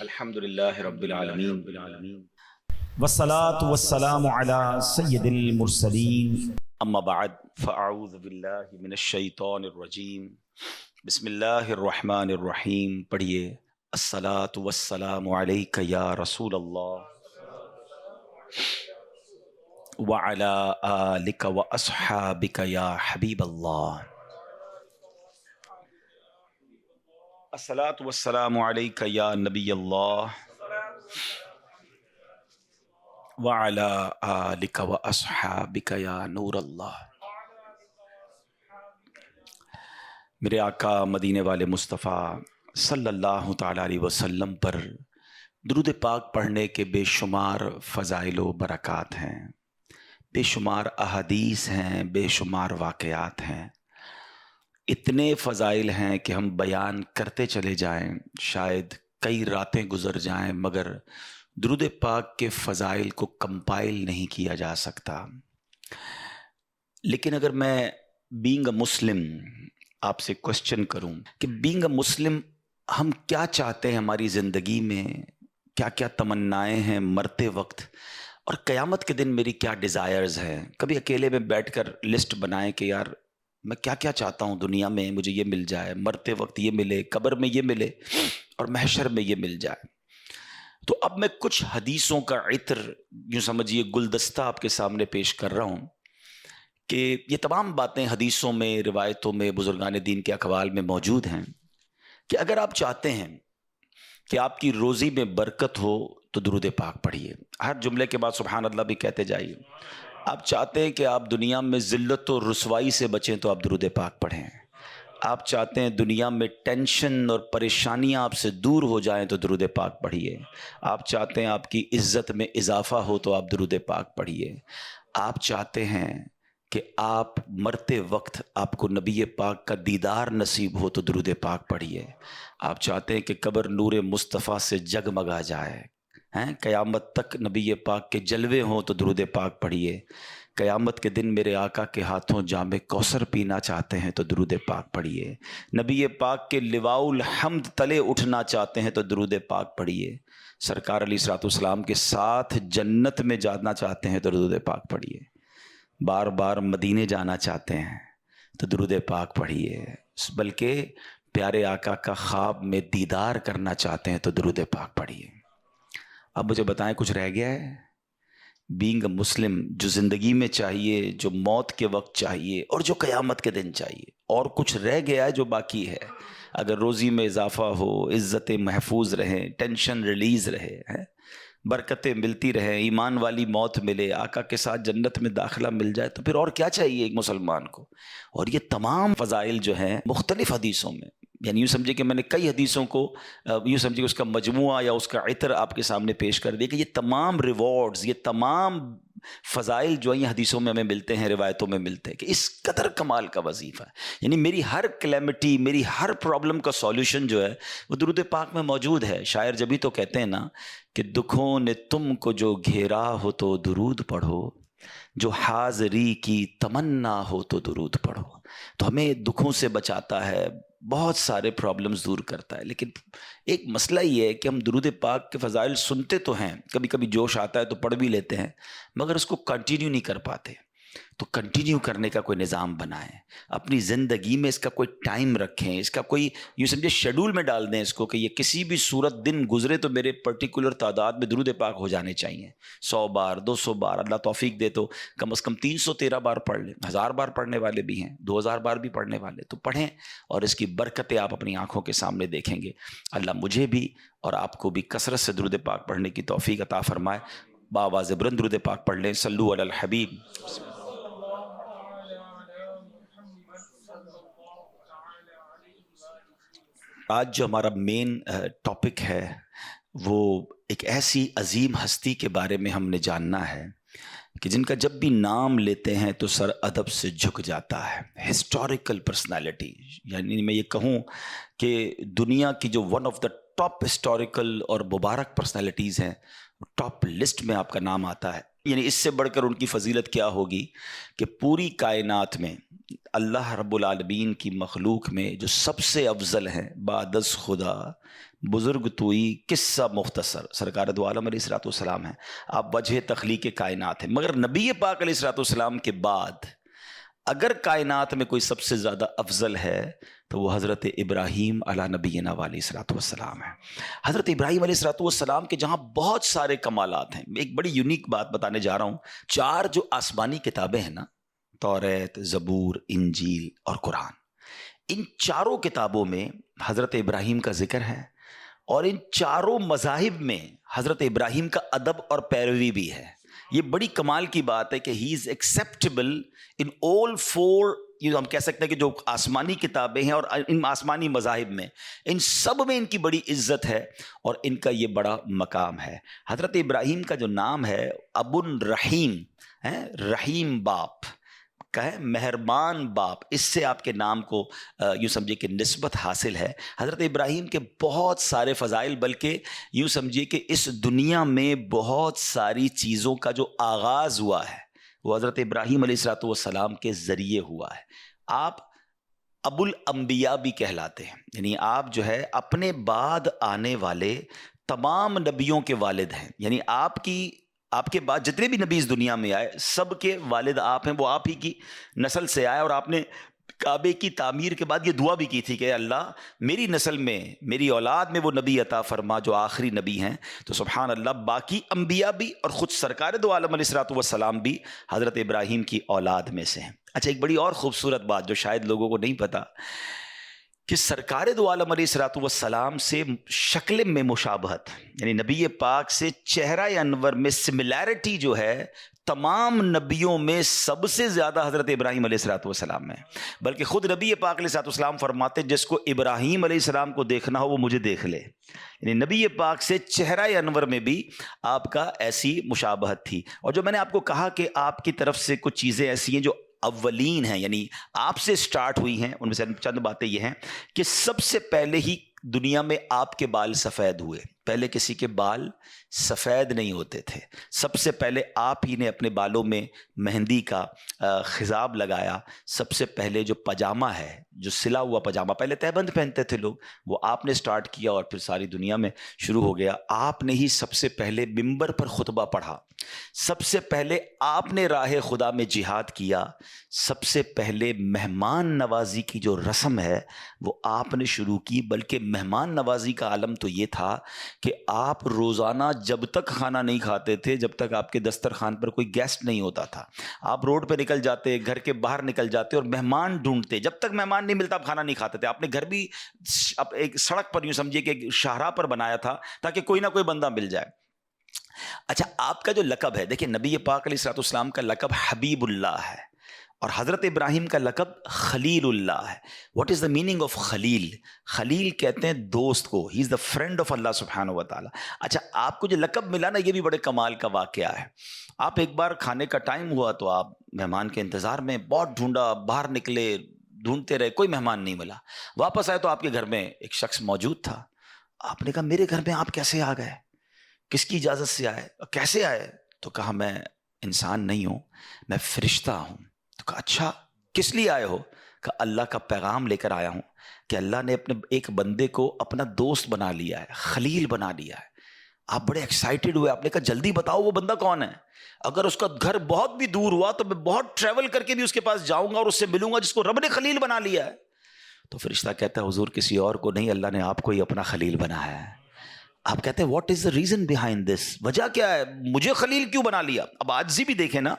الحمد للہ رب العالمین والصلاة والسلام على سید المرسلین اما بعد فاعوذ باللہ من الشیطان الرجیم بسم اللہ الرحمن الرحیم. پڑھیے الصلاۃ والسلام علیک یا رسول اللہ وعلی آلک واصحابک یا حبیب اللہ. الصلاۃ والسلام علیک یا نبی اللہ وعلی آلک واصحابک یا نور اللہ. میرے آقا مدینے والے مصطفیٰ صلی اللہ تعالیٰ علیہ وسلم پر درود پاک پڑھنے کے بے شمار فضائل و برکات ہیں، بے شمار احادیث ہیں، بے شمار واقعات ہیں. اتنے فضائل ہیں کہ ہم بیان کرتے چلے جائیں شاید کئی راتیں گزر جائیں، مگر درود پاک کے فضائل کو کمپائل نہیں کیا جا سکتا. لیکن اگر میں بینگ اے مسلم آپ سے کوشچن کروں کہ بینگ اے مسلم ہم کیا چاہتے ہیں ہماری زندگی میں، کیا کیا تمنائیں ہیں مرتے وقت، اور قیامت کے دن میری کیا ڈیزائرز ہیں. کبھی اکیلے میں بیٹھ کر لسٹ بنائیں کہ یار میں کیا کیا چاہتا ہوں دنیا میں، مجھے یہ مل جائے، مرتے وقت یہ ملے، قبر میں یہ ملے اور محشر میں یہ مل جائے. تو اب میں کچھ حدیثوں کا عطر یوں سمجھیے گلدستہ آپ کے سامنے پیش کر رہا ہوں کہ یہ تمام باتیں حدیثوں میں، روایتوں میں، بزرگان دین کے اقوال میں موجود ہیں کہ اگر آپ چاہتے ہیں کہ آپ کی روزی میں برکت ہو تو درود پاک پڑھیے. ہر جملے کے بعد سبحان اللہ بھی کہتے جائیے. آپ چاہتے ہیں کہ آپ دنیا میں ذلت و رسوائی سے بچیں تو آپ درود پاک پڑھیں. آپ چاہتے ہیں دنیا میں ٹینشن اور پریشانیاں آپ سے دور ہو جائیں تو درود پاک پڑھیے. آپ چاہتے ہیں آپ کی عزت میں اضافہ ہو تو آپ درود پاک پڑھیے. آپ چاہتے ہیں کہ آپ مرتے وقت آپ کو نبی پاک کا دیدار نصیب ہو تو درود پاک پڑھیے. آپ چاہتے ہیں کہ قبر نور مصطفیٰ سے جگمگا جائے، قیامت تک نبی پاک کے جلوے ہوں تو درود پاک پڑھیے. قیامت کے دن میرے آقا کے ہاتھوں جام کوثر پینا چاہتے ہیں تو درود پاک پڑھیے. نبی پاک کے لواء الحمد تلے اٹھنا چاہتے ہیں تو درود پاک پڑھیے. سرکار علیہ الصلوۃ والسلام کے ساتھ جنت میں جانا چاہتے ہیں تو درود پاک پڑھیے. بار بار مدینے جانا چاہتے ہیں تو درود پاک پڑھیے. بلکہ پیارے آقا کا خواب میں دیدار کرنا چاہتے ہیں تو درود پاک پڑھیے. اب مجھے بتائیں کچھ رہ گیا ہے؟ بینگ اے مسلم جو زندگی میں چاہیے، جو موت کے وقت چاہیے اور جو قیامت کے دن چاہیے، اور کچھ رہ گیا ہے جو باقی ہے؟ اگر روزی میں اضافہ ہو، عزتیں محفوظ رہیں، ٹینشن ریلیز رہے، برکتیں ملتی رہیں، ایمان والی موت ملے، آقا کے ساتھ جنت میں داخلہ مل جائے، تو پھر اور کیا چاہیے ایک مسلمان کو؟ اور یہ تمام فضائل جو ہیں مختلف حدیثوں میں، یعنی یوں سمجھے کہ میں نے کئی حدیثوں کو یوں سمجھے اس کا مجموعہ یا اس کا عطر آپ کے سامنے پیش کر دیا کہ یہ تمام ریوارڈز، یہ تمام فضائل جو ہیں حدیثوں میں ہمیں ملتے ہیں، روایتوں میں ملتے ہیں کہ اس قدر کمال کا وظیفہ ہے. یعنی میری ہر کلیمٹی، میری ہر پرابلم کا سولوشن جو ہے وہ درود پاک میں موجود ہے. شاعر جبھی تو کہتے ہیں نا کہ دکھوں نے تم کو جو گھیرا ہو تو درود پڑھو، جو حاضری کی تمنا ہو تو درود پڑھو. تو ہمیں دکھوں سے بچاتا ہے، بہت سارے پرابلمز دور کرتا ہے. لیکن ایک مسئلہ یہ ہے کہ ہم درود پاک کے فضائل سنتے تو ہیں، کبھی کبھی جوش آتا ہے تو پڑھ بھی لیتے ہیں، مگر اس کو کنٹینیو نہیں کر پاتے. تو کنٹینیو کرنے کا کوئی نظام بنائیں، اپنی زندگی میں اس کا کوئی ٹائم رکھیں، اس کا کوئی یوں سمجھے شیڈول میں ڈال دیں اس کو کہ یہ کسی بھی صورت دن گزرے تو میرے پرٹیکولر تعداد میں درود پاک ہو جانے چاہیے. 100 بار، 200 بار، اللہ توفیق دے تو کم از کم 313 بار پڑھ لیں. 1000 بار پڑھنے والے بھی ہیں، 2000 بار بھی پڑھنے والے، تو پڑھیں اور اس کی برکتیں آپ اپنی آنکھوں کے سامنے دیکھیں گے. اللہ مجھے بھی اور آپ کو بھی کثرت سے درود پاک پڑھنے کی توفیق عطا فرمائے. باواز بلند درود پاک پڑھ لیں. صلو علی الحبیب. آج جو ہمارا مین ٹاپک ہے وہ ایک ایسی عظیم ہستی کے بارے میں ہم نے جاننا ہے کہ جن کا جب بھی نام لیتے ہیں تو سر ادب سے جھک جاتا ہے. ہسٹوریکل پرسنالٹی، یعنی میں یہ کہوں کہ دنیا کی جو one of the top historical اور مبارک پرسنالٹیز ہیں، ٹاپ لسٹ میں آپ کا نام آتا ہے. یعنی اس سے بڑھ کر ان کی فضیلت کیا ہوگی کہ پوری کائنات میں اللہ رب العالمین کی مخلوق میں جو سب سے افضل ہیں بعد از خدا، بزرگ توئی قصہ مختصر سرکار دو عالم علیہ الصلوۃ والسلام ہیں، آپ وجہ تخلیق کائنات ہیں، مگر نبی پاک علیہ الصلوۃ والسلام کے بعد اگر کائنات میں کوئی سب سے زیادہ افضل ہے تو وہ حضرت ابراہیم علی نبینا علیہ الصلوۃ والسلام ہے۔ حضرت ابراہیم علیہ الصلوۃ والسلام کے جہاں بہت سارے کمالات ہیں، ایک بڑی یونیک بات بتانے جا رہا ہوں، 4 جو آسمانی کتابیں ہیں نا، توریت، زبور، انجیل اور قرآن، ان چاروں کتابوں میں حضرت ابراہیم کا ذکر ہے، اور ان چاروں مذاہب میں حضرت ابراہیم کا ادب اور پیروی بھی ہے۔ یہ بڑی کمال کی بات ہے کہ ہی از ایکسیپٹیبل ان آل 4، یہ ہم کہہ سکتے ہیں کہ جو آسمانی کتابیں ہیں اور ان آسمانی مذاہب میں، ان سب میں ان کی بڑی عزت ہے اور ان کا یہ بڑا مقام ہے۔ حضرت ابراہیم کا جو نام ہے ابو الرحیم ہے، رحیم باپ کا ہے، مہربان باپ، اس سے آپ کے نام کو یوں سمجھے کہ نسبت حاصل ہے۔ حضرت ابراہیم کے بہت سارے فضائل، بلکہ یوں سمجھیے کہ اس دنیا میں بہت ساری چیزوں کا جو آغاز ہوا ہے وہ حضرت ابراہیم علیہ الصلوۃ والسلام کے ذریعے ہوا ہے۔ آپ ابو الانبیاء بھی کہلاتے ہیں، یعنی آپ جو ہے اپنے بعد آنے والے تمام نبیوں کے والد ہیں، یعنی آپ کے بعد جتنے بھی نبی اس دنیا میں آئے سب کے والد آپ ہیں، وہ آپ ہی کی نسل سے آئے، اور آپ نے کعبے کی تعمیر کے بعد یہ دعا بھی کی تھی کہ اللہ میری نسل میں، میری اولاد میں وہ نبی عطا فرما جو آخری نبی ہیں۔ تو سبحان اللہ، باقی انبیاء بھی اور خود سرکار دو عالم علیہ الصلوۃ والسلام بھی حضرت ابراہیم کی اولاد میں سے ہیں۔ اچھا، ایک بڑی اور خوبصورت بات جو شاید لوگوں کو نہیں پتا، کہ سرکار دو عالم علیہ الصلوۃ والسلام سے شکل میں مشابہت، یعنی نبی پاک سے چہرہ انور میں سملیرٹی جو ہے تمام نبیوں میں سب سے زیادہ حضرت ابراہیم علیہ الصلوۃ والسلام میں، بلکہ خود نبی پاک علیہ الصلوۃ والسلام فرماتے جس کو ابراہیم علیہ السلام کو دیکھنا ہو وہ مجھے دیکھ لے، یعنی نبی پاک سے چہرہ انور میں بھی آپ کا ایسی مشابہت تھی۔ اور جو میں نے آپ کو کہا کہ آپ کی طرف سے کچھ چیزیں ایسی ہیں جو اولین ہیں، یعنی آپ سے سٹارٹ ہوئی ہیں، ان میں سے چند باتیں یہ ہیں کہ سب سے پہلے ہی دنیا میں آپ کے بال سفید ہوئے، پہلے کسی کے بال سفید نہیں ہوتے تھے، سب سے پہلے آپ ہی نے اپنے بالوں میں مہندی کا خضاب لگایا، سب سے پہلے جو پاجامہ ہے، جو سلا ہوا پاجامہ، پہلے تہبند پہنتے تھے لوگ، وہ آپ نے سٹارٹ کیا اور پھر ساری دنیا میں شروع ہو گیا۔ آپ نے ہی سب سے پہلے منبر پر خطبہ پڑھا، سب سے پہلے آپ نے راہ خدا میں جہاد کیا، سب سے پہلے مہمان نوازی کی جو رسم ہے وہ آپ نے شروع کی، بلکہ مہمان نوازی کا عالم تو یہ تھا کہ آپ روزانہ جب تک کھانا نہیں کھاتے تھے جب تک آپ کے دسترخوان پر کوئی گیسٹ نہیں ہوتا تھا، آپ روڈ پہ نکل جاتے، گھر کے باہر نکل جاتے اور مہمان ڈھونڈتے، جب تک مہمان نہیں ملتا آپ کھانا نہیں کھاتے تھے۔ آپ نے گھر بھی ایک سڑک پر یوں سمجھیے کہ شاہراہ پر بنایا تھا تاکہ کوئی نہ کوئی بندہ مل جائے۔ اچھا، آپ کا جو لقب ہے، دیکھیں نبی پاک علیہ الصلوۃ والسلام کا لقب حبیب اللہ ہے اور حضرت ابراہیم کا لقب خلیل اللہ ہے۔ What is the meaning of Khalil? Khalil کہتے ہیں دوست کو، ہی از دا فرینڈ آف اللہ سبحانہ و تعالیٰ۔ اچھا، آپ کو جو لقب ملا نا، یہ بھی بڑے کمال کا واقعہ ہے۔ آپ ایک بار کھانے کا ٹائم ہوا تو آپ مہمان کے انتظار میں بہت ڈھونڈا، باہر نکلے، ڈھونڈتے رہے، کوئی مہمان نہیں ملا، واپس آئے تو آپ کے گھر میں ایک شخص موجود تھا۔ آپ نے کہا میرے گھر میں آپ کیسے آ گئے؟ کس کی اجازت سے آئے؟ کیسے آئے؟ تو کہا میں انسان نہیں ہوں، میں فرشتہ ہوں۔ تو کہا اچھا، کس لیے آئے ہو؟ کہ اللہ کا پیغام لے کر آیا ہوں کہ اللہ نے اپنے ایک بندے کو اپنا دوست بنا لیا ہے، خلیل بنا لیا ہے۔ آپ بڑے ایکسائٹیڈ ہوئے، آپ نے کہا جلدی بتاؤ وہ بندہ کون ہے، اگر اس کا گھر بہت بھی دور ہوا تو میں بہت ٹریول کر کے بھی اس کے پاس جاؤں گا اور اس سے ملوں گا جس کو رب نے خلیل بنا لیا ہے۔ تو فرشتہ کہتا ہے حضور کسی اور کو نہیں، اللہ نے آپ کو ہی اپنا خلیل بنایا ہے۔ آپ کہتے ہیں what is the reason behind this? وجہ کیا ہے، مجھے خلیل کیوں بنا لیا؟ اب عاجزی بھی دیکھیں نا۔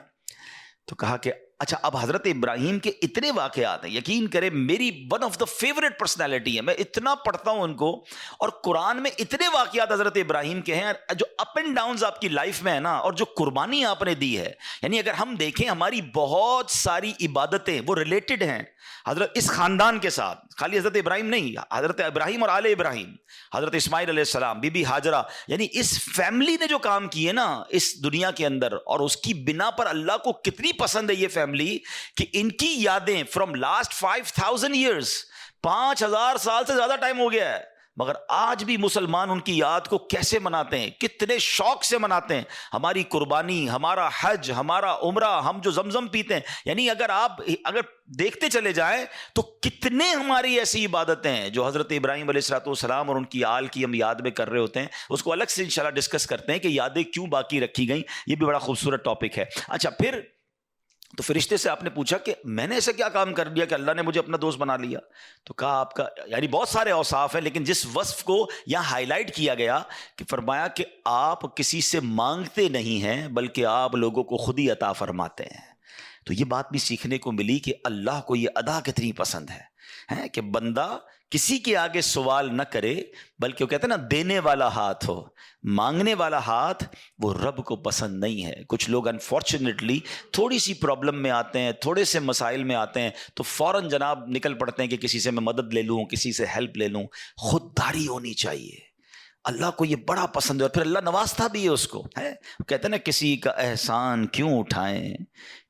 تو کہا کہ اچھا، اب حضرت ابراہیم کے اتنے واقعات ہیں، یقین کریں میری one of the favourite personality ہے، میں اتنا پڑھتا ہوں ان کو، اور قرآن میں اتنے واقعات حضرت ابراہیم کے ہیں جو اپ اینڈ ڈاؤنز آپ کی لائف میں ہے نا، اور جو قربانی آپ نے دی ہے، یعنی اگر ہم دیکھیں ہماری بہت ساری عبادتیں وہ ریلیٹڈ ہیں حضرت اس خاندان کے ساتھ، خالی حضرت ابراہیم نہیں، حضرت ابراہیم اور آل ابراہیم، حضرت اسماعیل علیہ السلام، بی بی ہاجرہ، یعنی اس فیملی نے جو کام کیے نا اس دنیا کے اندر، اور اس کی بنا پر اللہ کو کتنی پسند ہے یہ فیملی کہ ان کی یادیں فرام لاسٹ 5000 ایئرز، 5000 سال سے زیادہ ٹائم ہو گیا ہے، مگر آج بھی مسلمان ان کی یاد کو کیسے مناتے ہیں، کتنے شوق سے مناتے ہیں. ہماری قربانی، ہمارا حج، ہمارا عمرہ، ہم جو زمزم پیتے ہیں، یعنی اگر دیکھتے چلے جائیں تو کتنے ہماری ایسی عبادتیں ہیں جو حضرت ابراہیم علیہ الصلوۃ والسلام اور ان کی آل کی ہم یاد میں کر رہے ہوتے ہیں. اس کو الگ سے انشاءاللہ ڈسکس کرتے ہیں کہ یادیں کیوں باقی رکھی گئیں. یہ بھی بڑا خوبصورت ٹاپک ہے. اچھا، پھر تو فرشتے سے آپ نے پوچھا کہ میں نے ایسا کیا کام کر دیا کہ اللہ نے مجھے اپنا دوست بنا لیا؟ تو کہا آپ کا یعنی بہت سارے اوصاف ہیں، لیکن جس وصف کو یہاں ہائی لائٹ کیا گیا کہ فرمایا کہ آپ کسی سے مانگتے نہیں ہیں بلکہ آپ لوگوں کو خود ہی عطا فرماتے ہیں. تو یہ بات بھی سیکھنے کو ملی کہ اللہ کو یہ ادا کتنی پسند ہے کہ بندہ کسی کے آگے سوال نہ کرے، بلکہ وہ کہتے ہیں نا دینے والا ہاتھ ہو، مانگنے والا ہاتھ وہ رب کو پسند نہیں ہے. کچھ لوگ انفارچونیٹلی تھوڑی سی پرابلم میں آتے ہیں، تھوڑے سے مسائل میں آتے ہیں تو فوراً جناب نکل پڑتے ہیں کہ کسی سے میں مدد لے لوں، کسی سے ہیلپ لے لوں. خودداری ہونی چاہیے. اللہ کو یہ بڑا پسند ہے اور پھر اللہ نوازتا بھی ہے اس کو. کہتے ہیں نا کسی کا احسان کیوں اٹھائیں،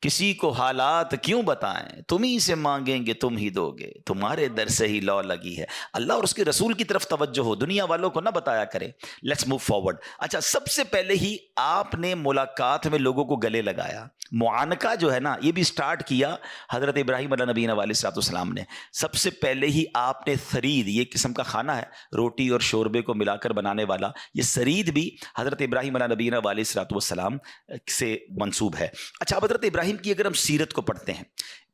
کسی کو حالات کیوں بتائیں، تم ہی سے مانگیں گے تم ہی دو گے، تمہارے در سے ہی لو لگی ہے. اللہ اور اس کے رسول کی طرف توجہ ہو، دنیا والوں کو نہ بتایا کرے. Let's move forward. اچھا، سب سے پہلے ہی آپ نے ملاقات میں لوگوں کو گلے لگایا. معانقہ جو ہے نا، یہ بھی سٹارٹ کیا حضرت ابراہیم علیہ نبینا علیہ الصلوۃ والسلام نے. سب سے پہلے ہی آپ نے ثرید، یہ قسم کا کھانا ہے روٹی اور شوربے کو ملا کر بنانے والا، یہ ثرید بھی حضرت ابراہیم علیہ نبینا علیہ الصلوۃ والسلام سے منسوب ہے. اچھا، اب حضرت ابراہیم کی اگر ہم سیرت کو پڑھتے ہیں،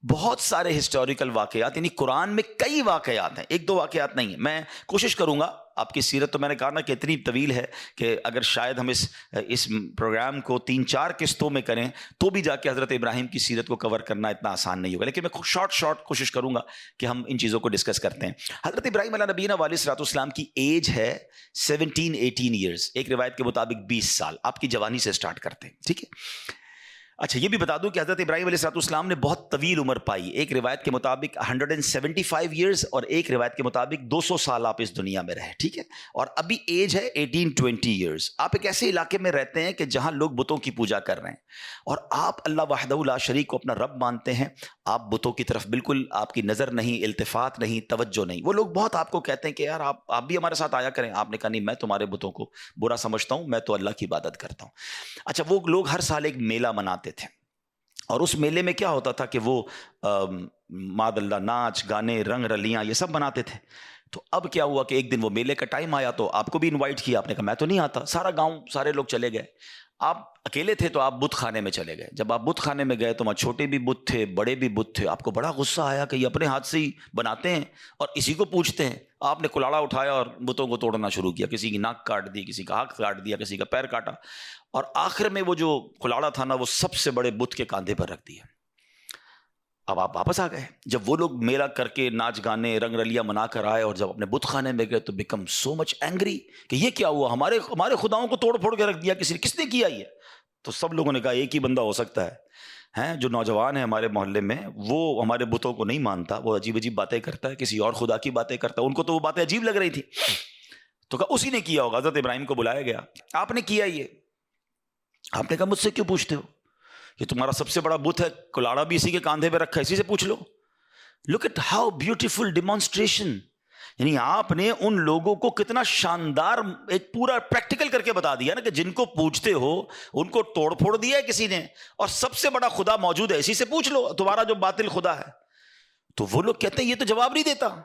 بہت سارے ہسٹوریکل واقعات، یعنی قرآن میں کئی واقعات ہیں، ایک دو واقعات نہیں ہیں. میں کوشش کروں گا، آپ کی سیرت تو میں نے کہا نا کہ اتنی طویل ہے کہ اگر شاید ہم اس پروگرام کو 3-4 قسطوں میں کریں تو بھی جا کے حضرت ابراہیم کی سیرت کو کور کرنا اتنا آسان نہیں ہوگا. لیکن میں شارٹ کوشش کروں گا کہ ہم ان چیزوں کو ڈسکس کرتے ہیں. حضرت ابراہیم علیہ نبینا علیہ الصلوۃ والسلام کی ایج ہے 17-18 ایئرس، ایک روایت کے مطابق 20 سال. آپ کی جوانی سے سٹارٹ کرتے ہیں، ٹھیک ہے. اچھا، یہ بھی بتا دوں کہ حضرت ابراہیم علیہ الصلوۃ والسلام نے بہت طویل عمر پائی. ایک روایت کے مطابق 175 ایئرز اور ایک روایت کے مطابق 200 سال آپ اس دنیا میں رہے، ٹھیک ہے. اور ابھی ایج ہے 18-20 ایئرز. آپ ایک ایسے علاقے میں رہتے ہیں کہ جہاں لوگ بتوں کی پوجا کر رہے ہیں اور آپ اللہ وحدہ لا شریک کو اپنا رب مانتے ہیں. آپ بتوں کی طرف بالکل آپ کی نظر نہیں، التفات نہیں، توجہ نہیں. وہ لوگ بہت آپ کو کہتے ہیں کہ یار آپ بھی ہمارے ساتھ آیا کریں. آپ نے کہا نہیں، میں تمہارے بتوں کو برا سمجھتا ہوں، میں تو اللہ کی عبادت کرتا ہوں. اچھا، وہ لوگ ہر سال ایک میلہ مناتے تھے اور اس میلے میں کیا ہوتا تھا کہ وہ ماد اللہ ناچ گانے رنگ رلیاں یہ سب بناتے تھے. تو اب کیا ہوا کہ ایک دن وہ میلے کا ٹائم آیا تو آپ کو بھی انوائٹ کیا. آپ نے کہا میں تو نہیں آتا. سارا گاؤں سارے لوگ چلے گئے، آپ اکیلے تھے تو آپ بت خانے میں چلے گئے. جب آپ بت خانے میں گئے تو وہاں چھوٹے بھی بت تھے، بڑے بھی بت تھے. آپ کو بڑا غصہ آیا کہ یہ اپنے ہاتھ سے ہی بناتے ہیں اور اسی کو پوچھتے ہیں. آپ نے کلاڑا اٹھایا اور بتوں کو توڑنا شروع کیا. کسی کی ناک کاٹ دی، کسی کا ہاتھ کاٹ دیا، کسی کا پیر کاٹا اور آخر میں وہ جو کلاڑا تھا نا وہ سب سے بڑے بت کے کاندھے پر رکھ دیا. اب آپ واپس آ گئے. جب وہ لوگ میلہ کر کے ناچ گانے رنگ رلیاں منا کر آئے اور جب اپنے بت خانے میں گئے تو بیکم سو مچ اینگری کہ یہ کیا ہوا، ہمارے خداؤں کو توڑ پھوڑ کے رکھ دیا کس نے کیا یہ. تو سب لوگوں نے کہا ایک ہی بندہ ہو سکتا ہے جو نوجوان ہے ہمارے محلے میں، وہ ہمارے بتوں کو نہیں مانتا، وہ عجیب باتیں کرتا ہے، کسی اور خدا کی باتیں کرتا ہے. ان کو تو وہ باتیں عجیب لگ رہی تھی تو کہا اسی نے کیا ہوگا. حضرت ابراہیم کو بلایا گیا. آپ نے کیا یہ؟ آپ نے کہا مجھ سے کیوں پوچھتے ہو، یہ تمہارا سب سے بڑا بت ہے، کلاڑا بھی اسی کے کاندھے پہ رکھا ہے، اسی سے پوچھ لو. Look at how beautiful demonstration. یعنی آپ نے ان لوگوں کو کتنا شاندار ایک پورا پریکٹیکل کر کے بتا دیا نا کہ جن کو پوچھتے ہو ان کو توڑ پھوڑ دیا ہے کسی نے اور سب سے بڑا خدا موجود ہے، اسی سے پوچھ لو تمہارا جو باطل خدا ہے. تو وہ لوگ کہتے ہیں یہ تو جواب نہیں دیتا،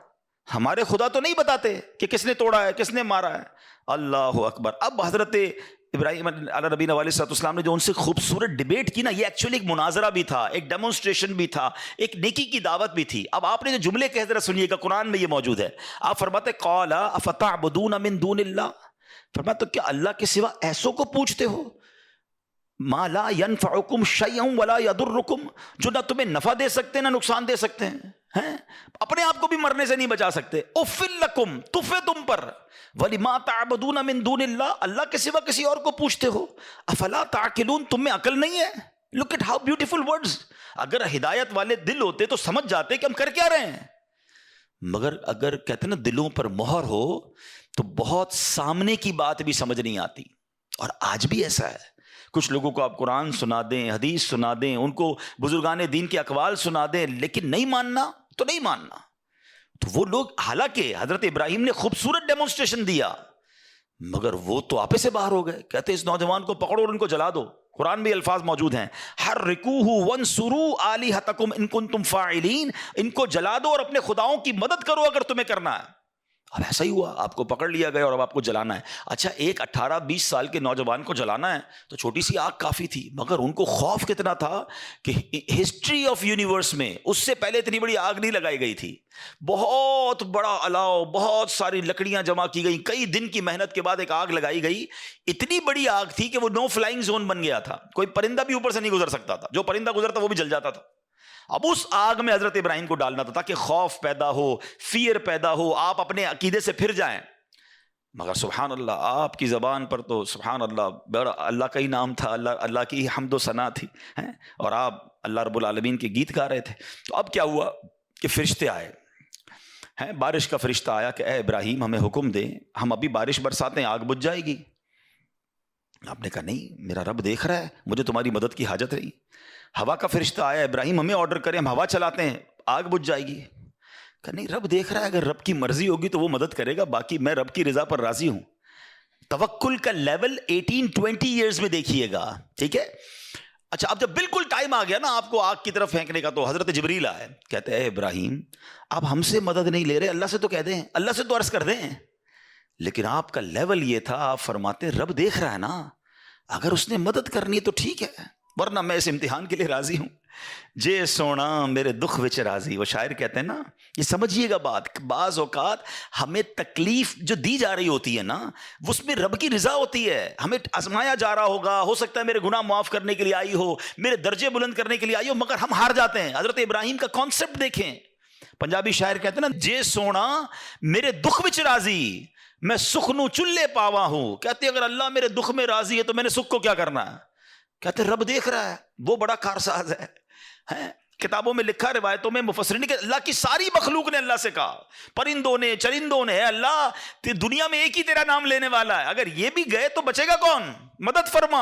ہمارے خدا تو نہیں بتاتے کہ کس نے توڑا ہے کس نے مارا ہے. اللہ اکبر. اب حضرت ابراہیم علیہ نبینا علیہ الصلوۃ والسلام نے جو ان سے خوبصورت ڈیبیٹ کی نا، یہ ایکچولی ایک مناظرہ بھی تھا، ایک ڈیمونسٹریشن بھی تھا، ایک نیکی کی دعوت بھی تھی. اب آپ نے جو جملے کہہ ذرا سنیے گا، قرآن میں یہ موجود ہے. آپ فرماتے قال افتعبدون من دون اللہ، فرمایا تو کیا اللہ کے سوا ایسوں کو پوچھتے ہو، ما لا ينفعکم شیئا ولا یضرکم، جو نہ تمہیں نفع دے سکتے نہ نقصان دے سکتے ہیں، اپنے آپ کو بھی مرنے سے نہیں بچا سکتے. اف لکم، تف ہے تم پر، وَلِمَا تَعْبُدُونَ مِن دُونِ اللَّهِ، اللہ کے سوا کسی اور کو پوچھتے ہو. افلا تعقلون، تم میں عقل نہیں ہے. Look at how beautiful words. اگر ہدایت والے دل ہوتے تو سمجھ جاتے کہ ہم کر کیا رہے ہیں، مگر اگر کہتے ہیں نا دلوں پر مہر ہو تو بہت سامنے کی بات بھی سمجھ نہیں آتی. اور آج بھی ایسا ہے. کچھ لوگوں کو آپ قرآن سنا دیں، حدیث سنا دیں، ان کو بزرگان دین کے اقوال سنا دیں، لیکن نہیں ماننا تو نہیں ماننا. تو وہ لوگ، حالانکہ حضرت ابراہیم نے خوبصورت ڈیمونسٹریشن دیا، مگر وہ تو آپے سے باہر ہو گئے. کہتے اس نوجوان کو پکڑو اور ان کو جلا دو. قرآن میں الفاظ موجود ہیں، حرکوہ وانصروا آلہتکم ان کنتم فاعلین، ان کو جلا دو اور اپنے خداؤں کی مدد کرو اگر تمہیں کرنا ہے. اب ایسا ہی ہوا، آپ کو پکڑ لیا گیا اور اب آپ کو جلانا ہے. اچھا، ایک 18-20 سال کے نوجوان کو جلانا ہے تو چھوٹی سی آگ کافی تھی، مگر ان کو خوف کتنا تھا کہ ہسٹری آف یونیورس میں اس سے پہلے اتنی بڑی آگ نہیں لگائی گئی تھی. بہت بڑا الاؤ، بہت ساری لکڑیاں جمع کی گئی، کئی دن کی محنت کے بعد ایک آگ لگائی گئی. اتنی بڑی آگ تھی کہ وہ نو فلائنگ زون بن گیا تھا، کوئی پرندہ بھی اوپر سے نہیں گزر سکتا تھا، جو پرندہ گزرتا وہ بھی جل جاتا تھا. اب اس آگ میں حضرت ابراہیم کو ڈالنا تھا تاکہ خوف پیدا ہو، فیئر پیدا ہو، آپ اپنے عقیدے سے پھر جائیں. مگر سبحان اللہ، آپ کی زبان پر تو سبحان اللہ اللہ کا ہی نام تھا، اللہ کی حمد و ثنا تھی، اور آپ اللہ رب العالمین کے گیت گا رہے تھے. تو اب کیا ہوا کہ فرشتے آئے ہیں، بارش کا فرشتہ آیا کہ اے ابراہیم ہمیں حکم دے، ہم ابھی بارش برساتے ہیں، آگ بجھ جائے گی. آپ نے کہا نہیں، میرا رب دیکھ رہا ہے، مجھے تمہاری مدد کی حاجت رہی. ہوا کا فرشتہ آیا، ابراہیم ہمیں آرڈر کریں، ہم ہوا چلاتے ہیں، آگ بجھ جائے گی. کہ نہیں، رب دیکھ رہا ہے، اگر رب کی مرضی ہوگی تو وہ مدد کرے گا، باقی میں رب کی رضا پر راضی ہوں. توکل کا لیول 18-20 ایئرز میں دیکھیے گا، ٹھیک ہے. اچھا، اب جب بالکل ٹائم آ گیا نا آپ کو آگ کی طرف پھینکنے کا، تو حضرت جبریل آئے، کہتے ہیں اے ابراہیم آپ ہم سے مدد نہیں لے رہے، اللہ سے تو کہہ دیں، اللہ سے تو عرض کر دیں. لیکن آپ کا لیول یہ تھا، آپ فرماتے رب دیکھ رہا ہے نا، اگر اس نے مدد کرنی ہے تو ٹھیک ہے، ورنہ میں اس امتحان کے لیے راضی ہوں. جے سونا میرے دکھ وچ راضی. وہ شاعر کہتے ہیں نا، یہ سمجھیے گا بات، بعض اوقات ہمیں تکلیف جو دی جا رہی ہوتی ہے نا، اس میں رب کی رضا ہوتی ہے. ہمیں آزمایا جا رہا ہوگا، ہو سکتا ہے میرے گناہ معاف کرنے کے لیے آئی ہو، میرے درجے بلند کرنے کے لیے آئی ہو، مگر ہم ہار جاتے ہیں. حضرت ابراہیم کا کانسیپٹ دیکھیں. پنجابی شاعر کہتے ہیں نا، جے سونا میرے دکھ وچ راضی، میں سکھ نو چلے پاوا ہوں. کہتے اگر اللہ میرے دکھ میں راضی ہے تو میں نے سکھ کو کیا کرنا ہے. کہتے رب دیکھ رہا ہے، وہ بڑا کارساز ہے. کتابوں میں لکھا، روایتوں میں مفسرین کہ اللہ کی ساری مخلوق نے اللہ سے کہا، پرندوں نے، چرندوں نے، اللہ دنیا میں ایک ہی تیرا نام لینے والا ہے، اگر یہ بھی گئے تو بچے گا کون، مدد فرما.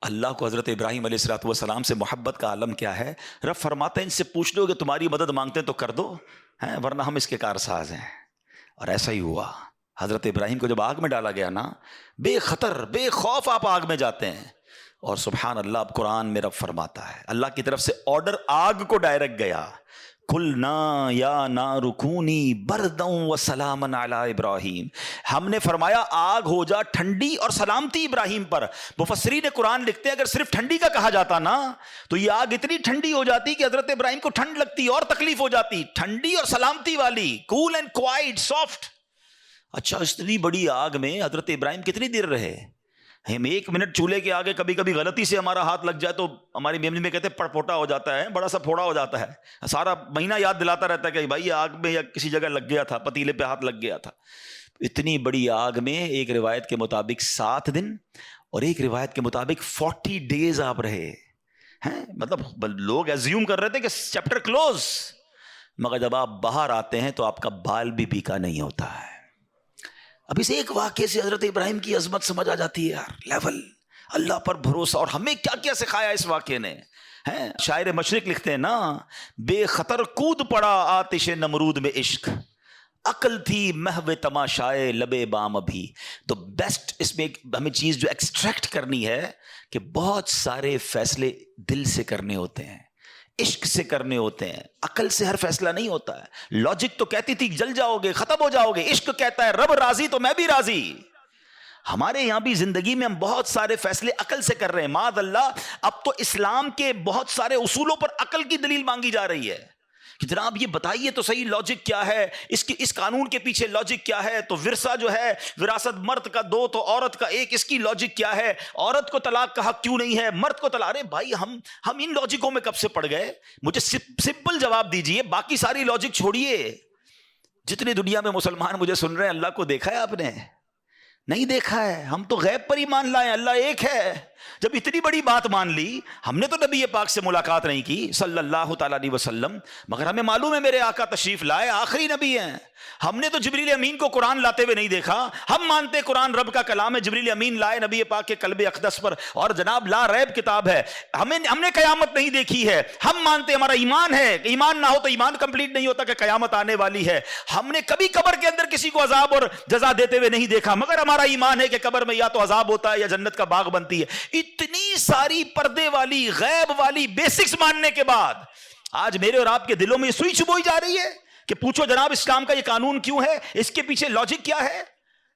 اللہ کو حضرت ابراہیم علیہ الصلوۃ والسلام سے محبت کا عالم کیا ہے. رب فرماتے ہیں ان سے پوچھ لو کہ تمہاری مدد مانگتے ہیں تو کر دو، ورنہ ہم اس کے کارساز ہیں. اور ایسا ہی ہوا. حضرت ابراہیم کو جب آگ میں ڈالا گیا نا، بے خطر بے خوف آپ آگ میں جاتے ہیں. اور سبحان اللہ، اب قرآن میں رب فرماتا ہے، اللہ کی طرف سے آرڈر آگ کو ڈائریکٹ گیا، قلنا یا نار کونی بردا وسلاما علی ابراہیم. ہم نے فرمایا آگ ہو جا ٹھنڈی اور سلامتی ابراہیم پر. مفسرین قرآن لکھتے ہیں اگر صرف ٹھنڈی کا کہا جاتا نا تو یہ آگ اتنی ٹھنڈی ہو جاتی کہ حضرت ابراہیم کو ٹھنڈ لگتی اور تکلیف ہو جاتی. ٹھنڈی اور سلامتی والی، کول اینڈ کوائٹ، سافٹ. اچھا، اتنی بڑی آگ میں حضرت ابراہیم کتنی دیر رہے. ہم 1 منٹ چولہے کے آگے کبھی کبھی غلطی سے ہمارا ہاتھ لگ جائے تو ہماری میموری میں کہتے ہیں پڑپوٹا ہو جاتا ہے، بڑا سا پھوڑا ہو جاتا ہے، سارا مہینہ یاد دلاتا رہتا ہے کہ بھائی آگ میں یا کسی جگہ لگ گیا تھا، پتیلے پہ ہاتھ لگ گیا تھا. اتنی بڑی آگ میں ایک روایت کے مطابق 7 دن اور ایک روایت کے مطابق 40 ڈیز آپ رہے ہیں. مطلب لوگ ایزیوم کر رہے تھے کہ چیپٹر کلوز، مگر جب آپ باہر آتے ہیں تو آپ کا بال بھی بیکا نہیں ہوتا ہے. اب اس ایک واقعے سے حضرت ابراہیم کی عظمت سمجھ آ جاتی ہے یار، لیول، اللہ پر بھروسہ. اور ہمیں کیا کیا سکھایا اس واقعے نے. شاعر مشرق لکھتے ہیں نا، بے خطر کود پڑا آتش نمرود میں عشق، عقل تھی محو تماشائے لبے بام ابھی. تو بیسٹ اس میں ہمیں چیز جو ایکسٹریکٹ کرنی ہے کہ بہت سارے فیصلے دل سے کرنے ہوتے ہیں، عشق سے کرنے ہوتے ہیں. عقل سے ہر فیصلہ نہیں ہوتا ہے. لاجک تو کہتی تھی جل جاؤ گے، ختم ہو جاؤ گے. عشق کہتا ہے رب راضی تو میں بھی راضی. ہمارے یہاں بھی زندگی میں ہم بہت سارے فیصلے عقل سے کر رہے ہیں. معاذ اللہ، اب تو اسلام کے بہت سارے اصولوں پر عقل کی دلیل مانگی جا رہی ہے کہ جناب یہ بتائیے تو صحیح لاجک کیا ہے، اس قانون کے پیچھے لاجک کیا ہے. تو ورثہ جو ہے، وراثت مرد کا 2 تو عورت کا 1، اس کی لاجک کیا ہے. عورت کو طلاق کا حق کیوں نہیں ہے، مرد کو طلاق. ارے بھائی ہم ان لاجکوں میں کب سے پڑ گئے. مجھے سمپل جواب دیجئے، باقی ساری لاجک چھوڑیے. جتنے دنیا میں مسلمان مجھے سن رہے ہیں، اللہ کو دیکھا ہے آپ نے؟ نہیں دیکھا ہے. ہم تو غیب پر ایمان لائے، اللہ ایک ہے. جب اتنی بڑی بات مان لی، ہم نے تو نبی پاک سے ملاقات نہیں کی صلی اللہ تعالیٰ علیہ وسلم، مگر ہمیں معلوم ہے میرے آقا تشریف لائے، آخری نبی ہیں. ہم نے تو جبریل امین کو قرآن لاتے ہوئے نہیں دیکھا. ہم مانتے قرآن رب کا کلام ہے، جبریل امین لائے نبی پاک کے قلب اقدس پر، اور جناب لا ریب کتاب ہے. ہم نے قیامت نہیں دیکھی ہے. ہم مانتے، ہمارا ایمان ہے، ایمان نہ ہو تو ایمان کمپلیٹ نہیں ہوتا کہ قیامت آنے والی ہے. ہم نے کبھی قبر کے اندر کسی کو عذاب اور جزا دیتے ہوئے نہیں دیکھا، مگر ہمارا ایمان ہے کہ قبر میں یا تو عذاب ہوتا ہے یا جنت کا باغ بنتی ہے. اتنی ساری پردے والی غیب والی بیسکس ماننے کے بعد آج میرے اور آپ کے دلوں میں یہ سوئی چبوئی جا رہی ہے کہ پوچھو جناب اسلام کا یہ قانون کیوں ہے، اس کے پیچھے لاجک کیا ہے.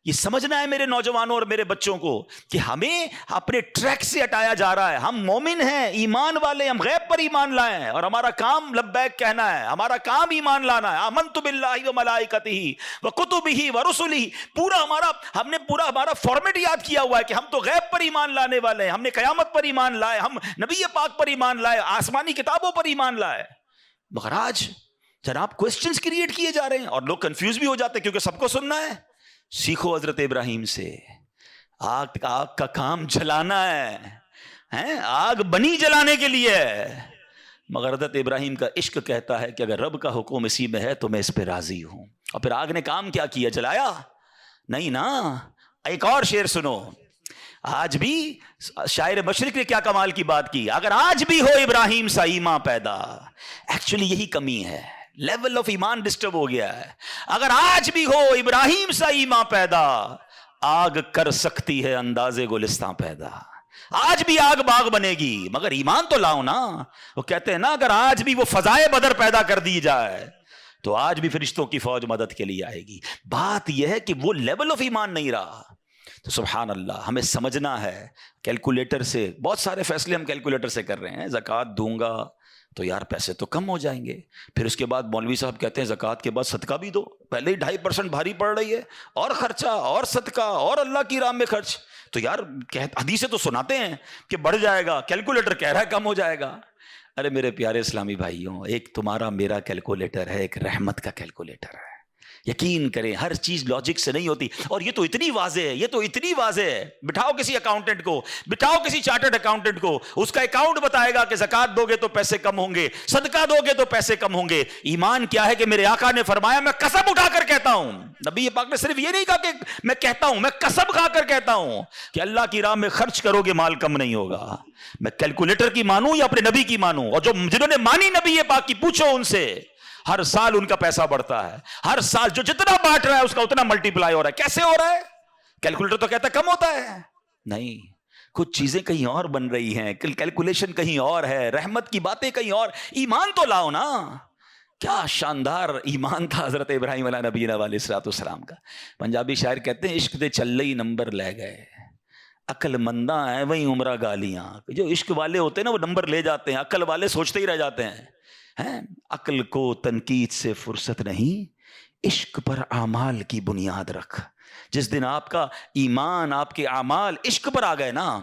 یہ سمجھنا ہے میرے نوجوانوں اور میرے بچوں کو کہ ہمیں اپنے ٹریک سے ہٹایا جا رہا ہے. ہم مومن ہیں، ایمان والے، ہم غیب پر ایمان لائے ہیں، اور ہمارا کام لبیک کہنا ہے، ہمارا کام ایمان لانا ہے. آمنت باللہ و ملائکتہ و کتبہ و رسلہ، ہم نے پورا ہمارا فارمیٹ یاد کیا ہوا ہے کہ ہم تو غیب پر ایمان لانے والے ہیں. ہم نے قیامت پر ایمان لائے، ہم نبی پاک پر ایمان لائے، آسمانی کتابوں پر ایمان لائے. مگر آج جناب کوسچنز کریٹ کیے جا رہے ہیں اور لوگ کنفیوز بھی ہو جاتے ہیں کیونکہ سب کو سننا ہے. سیکھو حضرت ابراہیم سے، آگ کا کام جلانا ہے، آگ بنی جلانے کے لیے. مگر حضرت ابراہیم کا عشق کہتا ہے کہ اگر رب کا حکم اسی میں ہے تو میں اس پہ راضی ہوں. اور پھر آگ نے کام کیا کیا؟ جلایا نہیں نا. ایک اور شعر سنو، آج بھی شاعر مشرق نے کیا کمال کی بات کی، اگر آج بھی ہو ابراہیم سا ایمان پیدا. ایکچولی یہی کمی ہے، لیول آف ایمان ڈسٹرب ہو گیا ہے. اگر آج بھی ہو ابراہیم سا ایمان پیدا، آگ کر سکتی ہے انداز گلستان پیدا. آج بھی آگ باغ بنے گی مگر ایمان تو لاؤ نا. وہ کہتے ہیں نا اگر آج بھی وہ فضائے بدر پیدا کر دی جائے تو آج بھی فرشتوں کی فوج مدد کے لیے آئے گی. بات یہ ہے کہ وہ لیول آف ایمان نہیں رہا. تو سبحان اللہ، ہمیں سمجھنا ہے. کیلکولیٹر سے بہت سارے فیصلے ہم کیلکولیٹر سے کر رہے ہیں. زکوٰۃ دوں گا تو یار پیسے تو کم ہو جائیں گے. پھر اس کے بعد مولوی صاحب کہتے ہیں زکوٰۃ کے بعد صدقہ بھی دو. پہلے ہی 2.5% بھاری پڑ رہی ہے، اور خرچہ اور صدقہ اور اللہ کی راہ میں خرچ. تو یار حدیثیں تو سناتے ہیں کہ بڑھ جائے گا، کیلکولیٹر کہہ رہا ہے کم ہو جائے گا. ارے میرے پیارے اسلامی بھائیوں، ایک تمہارا میرا کیلکولیٹر ہے، ایک رحمت کا کیلکولیٹر ہے. یقین کریں ہر چیز لاجک سے نہیں ہوتی. اور یہ تو اتنی واضح ہے، یہ تو اتنی واضح ہے. بٹھاؤ کسی اکاؤنٹنٹ کو، بٹھاؤ کسی چارٹرڈ اکاؤنٹنٹ کو، اس کا اکاؤنٹ بتائے گا کہ زکوٰۃ دو گے تو پیسے کم ہوں گے، صدقہ دو گے تو پیسے کم ہوں گے. ایمان کیا ہے کہ میرے آقا نے فرمایا میں قسم اٹھا کر کہتا ہوں. نبی پاک نے صرف یہ نہیں کہا کہ میں کہتا ہوں، میں قسم کھا کر کہتا ہوں کہ اللہ کی راہ میں خرچ کرو گے مال کم نہیں ہوگا. میں کیلکولیٹر کی مانوں یا اپنے نبی کی مانوں؟ اور جنہوں نے مانی نبی پاک کی، پوچھو ان سے، ہر سال ان کا پیسہ بڑھتا ہے. ہر سال جو جتنا بانٹ رہا ہے اس کا اتنا ملٹیپلائی ہو رہا ہے. کیسے ہو رہا ہے؟ کیلکولیٹر تو کہتا ہے کم ہوتا ہے. نہیں، کچھ چیزیں کہیں اور بن رہی ہیں، کیلکولیشن کہیں اور ہے، رحمت کی باتیں کہیں اور. ایمان تو لاؤ نا. کیا شاندار ایمان تھا حضرت ابراہیم علیہ نبینا علیہ الصلوۃ والسلام کا. پنجابی شاعر کہتے ہیں عشق دے چلے ہی نمبر لے گئے، عقل منداں ہیں وہیں عمرہ گالیاں. جو عشق والے ہوتے ہیں نا وہ نمبر لے جاتے ہیں، عقل والے سوچتے ہی رہ جاتے ہیں. عقل کو تنقید سے فرصت نہیں، عشق پر اعمال کی بنیاد رکھ. جس دن آپ کا ایمان، آپ کے اعمال عشق پر آ گئے نا،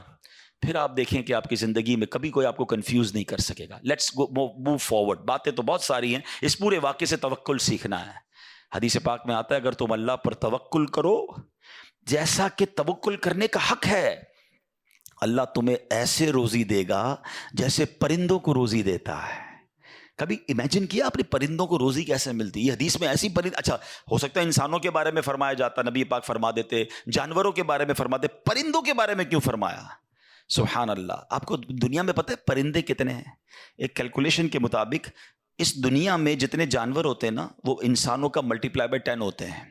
پھر آپ دیکھیں کہ آپ کی زندگی میں کبھی کوئی آپ کو کنفیوز نہیں کر سکے گا. Let's move forward. باتیں تو بہت ساری ہیں، اس پورے واقعے سے توکل سیکھنا ہے. حدیث پاک میں آتا ہے اگر تم اللہ پر توکل کرو جیسا کہ توکل کرنے کا حق ہے، اللہ تمہیں ایسے روزی دے گا جیسے پرندوں کو روزی دیتا ہے. کبھی امیجن کیا آپ نے پرندوں کو روزی کیسے ملتی؟ یہ حدیث میں ایسی اچھا ہو سکتا ہے انسانوں کے بارے میں فرمایا جاتا، نبی پاک فرما دیتے، جانوروں کے بارے میں فرما دے، پرندوں کے بارے میں کیوں فرمایا؟ سبحان اللہ. آپ کو دنیا میں پتہ ہے پرندے کتنے ہیں؟ ایک کیلکولیشن کے مطابق اس دنیا میں جتنے جانور ہوتے ہیں نا وہ انسانوں کا ملٹیپلائی بائی 10 ہوتے ہیں.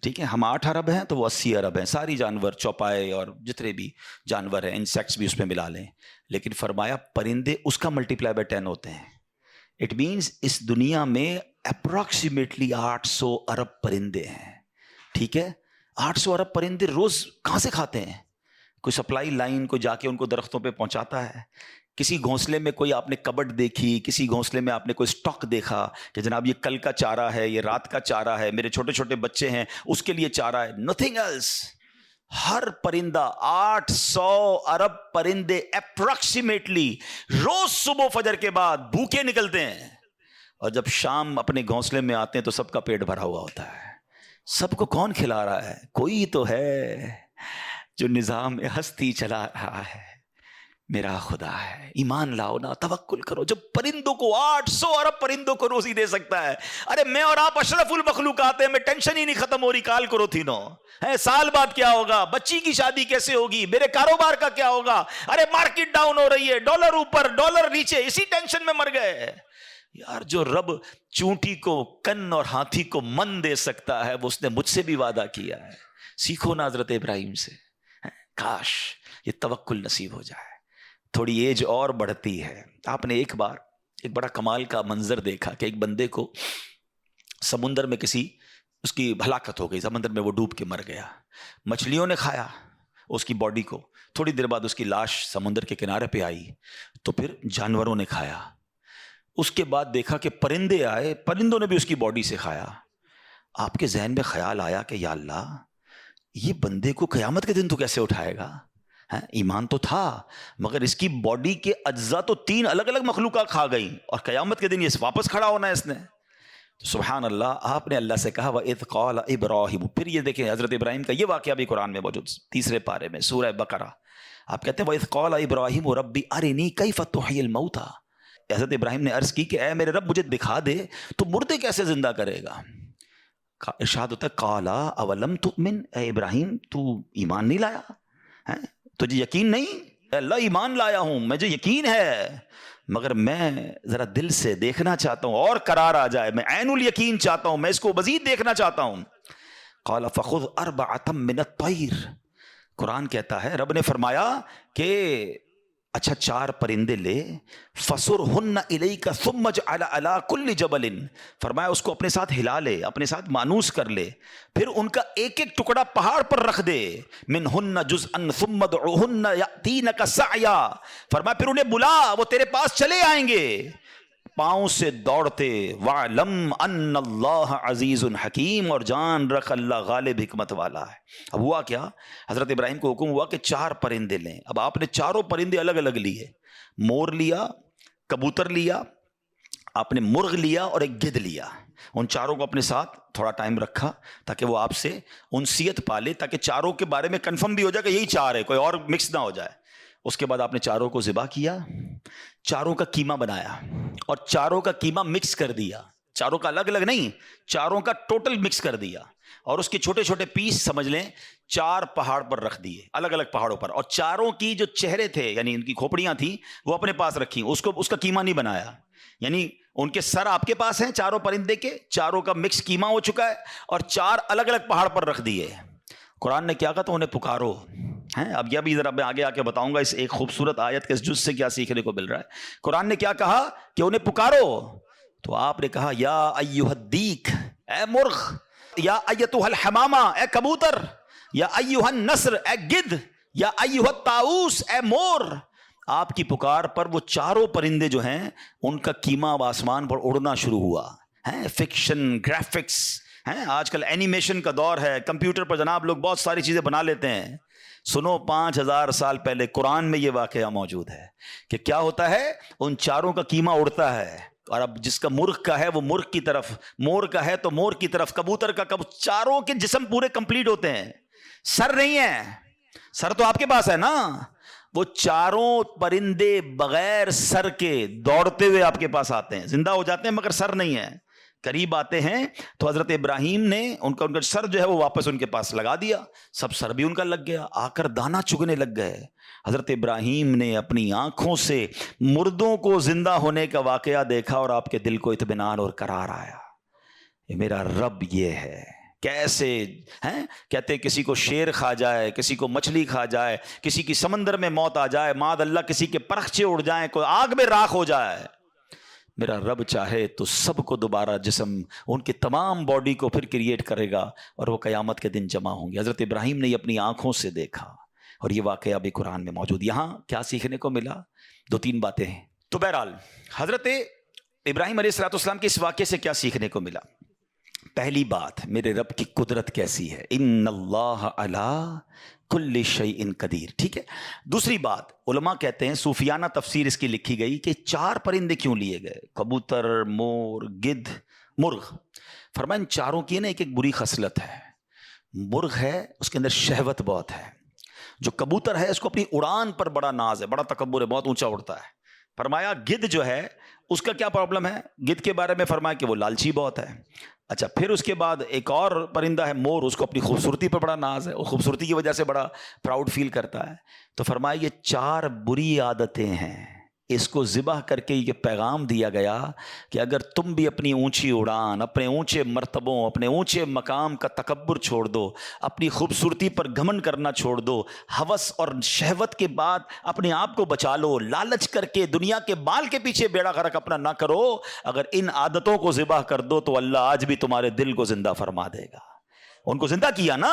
ٹھیک ہے، ہم 8 ارب ہیں تو وہ 80 ارب ہیں. ساری جانور، چوپائے اور جتنے بھی جانور ہیں، انسیکٹس بھی اس میں ملا لیں. لیکن فرمایا پرندے اس کا ملٹیپلائی بائی 10 ہوتے ہیں. اٹ مینس اس دنیا میں اپروکسیمیٹلی 800 ارب پرندے ہیں. ٹھیک ہے، 800 ارب پرندے روز کہاں سے کھاتے ہیں؟ کوئی سپلائی لائن کو جا کے ان کو درختوں پہ پہنچاتا ہے. کسی گھونسلے میں کوئی آپ نے کبڈ دیکھی، کسی گھونسلے میں آپ نے کوئی سٹاک دیکھا کہ جناب یہ کل کا چارہ ہے، یہ رات کا چارہ ہے، میرے چھوٹے چھوٹے بچے ہیں اس کے لیے چارہ ہے. Nothing else. ہر پرندہ 800 ارب پرندے اپروکسیمیٹلی روز صبح فجر کے بعد بھوکے نکلتے ہیں، اور جب شام اپنے گھونسلے میں آتے ہیں تو سب کا پیٹ بھرا ہوا ہوتا ہے. سب کو کون کھلا رہا ہے؟ کوئی تو ہے جو نظام ہستی چلا رہا ہے. میرا خدا ہے. ایمان لاؤ نا, توکل کرو. جب پرندوں کو 800 ارب پرندوں کو روزی دے سکتا ہے, ارے میں اور آپ اشرف المخلوقات ہیں, میں ٹینشن ہی نہیں ختم ہو رہی کال کرو تھی نو ہے, سال بعد کیا ہوگا, بچی کی شادی کیسے ہوگی, میرے کاروبار کا کیا ہوگا, ارے مارکیٹ ڈاؤن ہو رہی ہے, ڈالر اوپر ڈالر نیچے, اسی ٹینشن میں مر گئے. یار جو رب چونٹی کو کن اور ہاتھی کو من دے سکتا ہے, وہ اس نے مجھ سے بھی وعدہ کیا ہے. سیکھو نا حضرت ابراہیم سے. کاش یہ توکل نصیب ہو جائے. تھوڑی ایج اور بڑھتی ہے. آپ نے ایک بار ایک بڑا کمال کا منظر دیکھا کہ ایک بندے کو سمندر میں اس کی ہلاکت ہو گئی, سمندر میں وہ ڈوب کے مر گیا. مچھلیوں نے کھایا اس کی باڈی کو, تھوڑی دیر بعد اس کی لاش سمندر کے کنارے پہ آئی, تو پھر جانوروں نے کھایا. اس کے بعد دیکھا کہ پرندے آئے, پرندوں نے بھی اس کی باڈی سے کھایا. آپ کے ذہن میں خیال آیا کہ یا اللہ, یہ بندے کو قیامت کے دن تو کیسے اٹھائے گا؟ ایمان تو تھا, مگر اس کی باڈی کے اجزاء تو 3 الگ الگ مخلوقات کھا گئی, اور قیامت کے دن یہ واپس کھڑا ہونا ہے اس نے. سبحان اللہ. آپ نے اللہ سے کہا وَإِذْ قَالَ إِبْرَاهِيمُ. پھر یہ دیکھیں حضرت ابراہیم کا یہ واقعہ بھی قرآن میں موجود, 3 پارے میں سورہ بقرہ. آپ کہتے ہیں وَإِذْ قَالَ إِبْرَاهِيمُ رَبِّ أَرِنِي كَيْفَ تُحْيِي الْمَوْتَى. حضرت ابراہیم نے عرض کی کہ اے میرے رب, مجھے دکھا دے تو مردے کیسے زندہ کرے گا. ارشاد ہوتا ہے قَالَ أَوَلَمْ تُؤْمِنْ. اے ابراہیم تو ایمان نہیں لایا, تجھے یقین نہیں؟ اللہ ایمان لایا ہوں, مجھے یقین ہے, مگر میں ذرا دل سے دیکھنا چاہتا ہوں اور قرار آ جائے, میں عین الیقین چاہتا ہوں, میں اس کو مزید دیکھنا چاہتا ہوں. قال فخذ 4 من الطیر. قرآن کہتا ہے رب نے فرمایا کہ اچھا 4 پرندے لے, فَصُرْهُنَّ إِلَيْكَ ثُمَّ اجْعَلْ عَلَىٰ كُلِّ جَبَلٍ. فرمایا اس کو اپنے ساتھ ہلا لے, اپنے ساتھ مانوس کر لے, پھر ان کا ایک ایک ٹکڑا پہاڑ پر رکھ دے. مِنْهُنَّ جُزْءًا ثُمَّ ادْعُهُنَّ يَأْتِينَكَ سَعْيًا. فرمایا پھر انہیں بلا, وہ تیرے پاس چلے آئیں گے پاؤں سے دوڑتے. وَعْلَمْ أَنَّ اللَّهَ عَزِيزٌ حَكِيمٌ. اور جان رکھ اللہ غالب حکمت والا ہے. اب ہوا کیا, حضرت ابراہیم کو حکم ہوا کہ 4 پرندے لیں. اب آپ نے 4 پرندے الگ الگ لیے, مور لیا, کبوتر لیا, آپ نے مرغ لیا اور ایک گدھ لیا. ان 4 کو اپنے ساتھ تھوڑا ٹائم رکھا تاکہ وہ آپ سے انسیت پالے, تاکہ 4 کے بارے میں کنفرم بھی ہو جائے کہ یہی 4 ہے, کوئی اور مکس نہ ہو جائے. اس کے بعد آپ نے 4 کو ذبح کیا, 4 کا قیمہ بنایا اور 4 کا قیمہ مکس کر دیا. 4 کا الگ الگ نہیں, 4 کا ٹوٹل مکس کر دیا, اور اس کے چھوٹے چھوٹے پیس سمجھ لیں 4 پہاڑ پر رکھ دیے, الگ الگ پہاڑوں پر. اور 4 کی جو چہرے تھے یعنی ان کی کھوپڑیاں تھیں وہ اپنے پاس رکھی, اس کا قیمہ نہیں بنایا. یعنی ان کے سر آپ کے پاس ہیں 4 پرندے کے, 4 کا مکس قیمہ ہو چکا ہے, اور 4 الگ الگ پہاڑ پر رکھ دیے. قرآن نے کیا کہا تو انہیں پکارو. اب یہ بھی ذرا میں آگے آ کے بتاؤں گا اس ایک خوبصورت آیت کے اس جز سے کیا سیکھنے کو مل رہا ہے. قرآن نے کیا کہا کہ انہیں پکارو, تو آپ نے کہا یا ایھا الدیک, اے مرغ, یا ایتھا الحمامہ, اے کبوتر, یا ایھا النسر, اے گدھ, یا ایھا الطاؤس, اے مور. آپ کی پکار پر وہ 4 پرندے جو ہیں ان کا قیمہ اب آسمان پر اڑنا شروع ہوا. فکشن, گرافکس, آج کل اینیمیشن کا دور ہے, کمپیوٹر پر جناب لوگ بہت ساری چیزیں بنا لیتے ہیں. سنو 5000 سال پہلے قرآن میں یہ واقعہ موجود ہے کہ کیا ہوتا ہے, ان 4 کا قیمہ اڑتا ہے, اور اب جس کا مرغ کا ہے وہ مرغ کی طرف, مور کا ہے تو مور کی طرف, کبوتر کا 4 کے جسم پورے کمپلیٹ ہوتے ہیں. سر نہیں ہے, سر تو آپ کے پاس ہے نا. وہ 4 پرندے بغیر سر کے دوڑتے ہوئے آپ کے پاس آتے ہیں, زندہ ہو جاتے ہیں مگر سر نہیں ہے. قریب آتے ہیں تو حضرت ابراہیم نے ان کا سر جو ہے وہ واپس ان کے پاس لگا دیا, سب سر بھی ان کا لگ گیا, آ کر دانا چگنے لگ گئے. حضرت ابراہیم نے اپنی آنکھوں سے مردوں کو زندہ ہونے کا واقعہ دیکھا اور آپ کے دل کو اطمینان اور قرار آیا. یہ میرا رب یہ ہے. کیسے کہتے کسی کو شیر کھا جائے, کسی کو مچھلی کھا جائے, کسی کی سمندر میں موت آ جائے, معاذ اللہ کسی کے پرخچے اڑ جائیں, کوئی آگ میں راکھ ہو جائے, میرا رب چاہے تو سب کو دوبارہ جسم, ان کی تمام باڈی کو پھر کریٹ کرے گا اور وہ قیامت کے دن جمع ہوں گے. حضرت ابراہیم نے یہ اپنی آنکھوں سے دیکھا اور یہ واقعہ بھی قرآن میں موجود. یہاں کیا سیکھنے کو ملا؟ 2-3 باتیں ہیں. تو بہرحال حضرت ابراہیم علیہ السلام کے اس واقعے سے کیا سیکھنے کو ملا؟ پہلی بات, میرے رب کی قدرت کیسی ہے, ان اللہ علی کل شیء قدیر. ٹھیک ہے. دوسری بات, علماء کہتے ہیں, صوفیانہ تفسیر اس کی لکھی گئی کہ 4 پرندے کیوں لیے گئے, کبوتر, مور, گدھ, مرغ. فرمایا ان 4 کی نا ایک بری خصلت ہے. مرغ ہے اس کے اندر شہوت بہت ہے, جو کبوتر ہے اس کو اپنی اڑان پر بڑا ناز ہے، بڑا تکبر ہے، بہت اونچا اڑتا ہے. فرمایا گدھ جو ہے اس کا کیا پرابلم ہے؟ گدھ کے بارے میں فرمایا کہ وہ لالچی بہت ہے. اچھا پھر اس کے بعد ایک اور پرندہ ہے مور، اس کو اپنی خوبصورتی پر بڑا ناز ہے، وہ خوبصورتی کی وجہ سے بڑا پراؤڈ فیل کرتا ہے. تو فرمایا یہ 4 بری عادتیں ہیں، اس کو ذبح کر کے یہ پیغام دیا گیا کہ اگر تم بھی اپنی اونچی اڑان، اپنے اونچے مرتبوں، اپنے اونچے مقام کا تکبر چھوڑ دو، اپنی خوبصورتی پر گھمنڈ کرنا چھوڑ دو، ہوس اور شہوت کے بعد اپنے آپ کو بچا لو، لالچ کر کے دنیا کے بال کے پیچھے بیڑا غرق اپنا نہ کرو، اگر ان عادتوں کو ذبح کر دو تو اللہ آج بھی تمہارے دل کو زندہ فرما دے گا. ان کو زندہ کیا نا،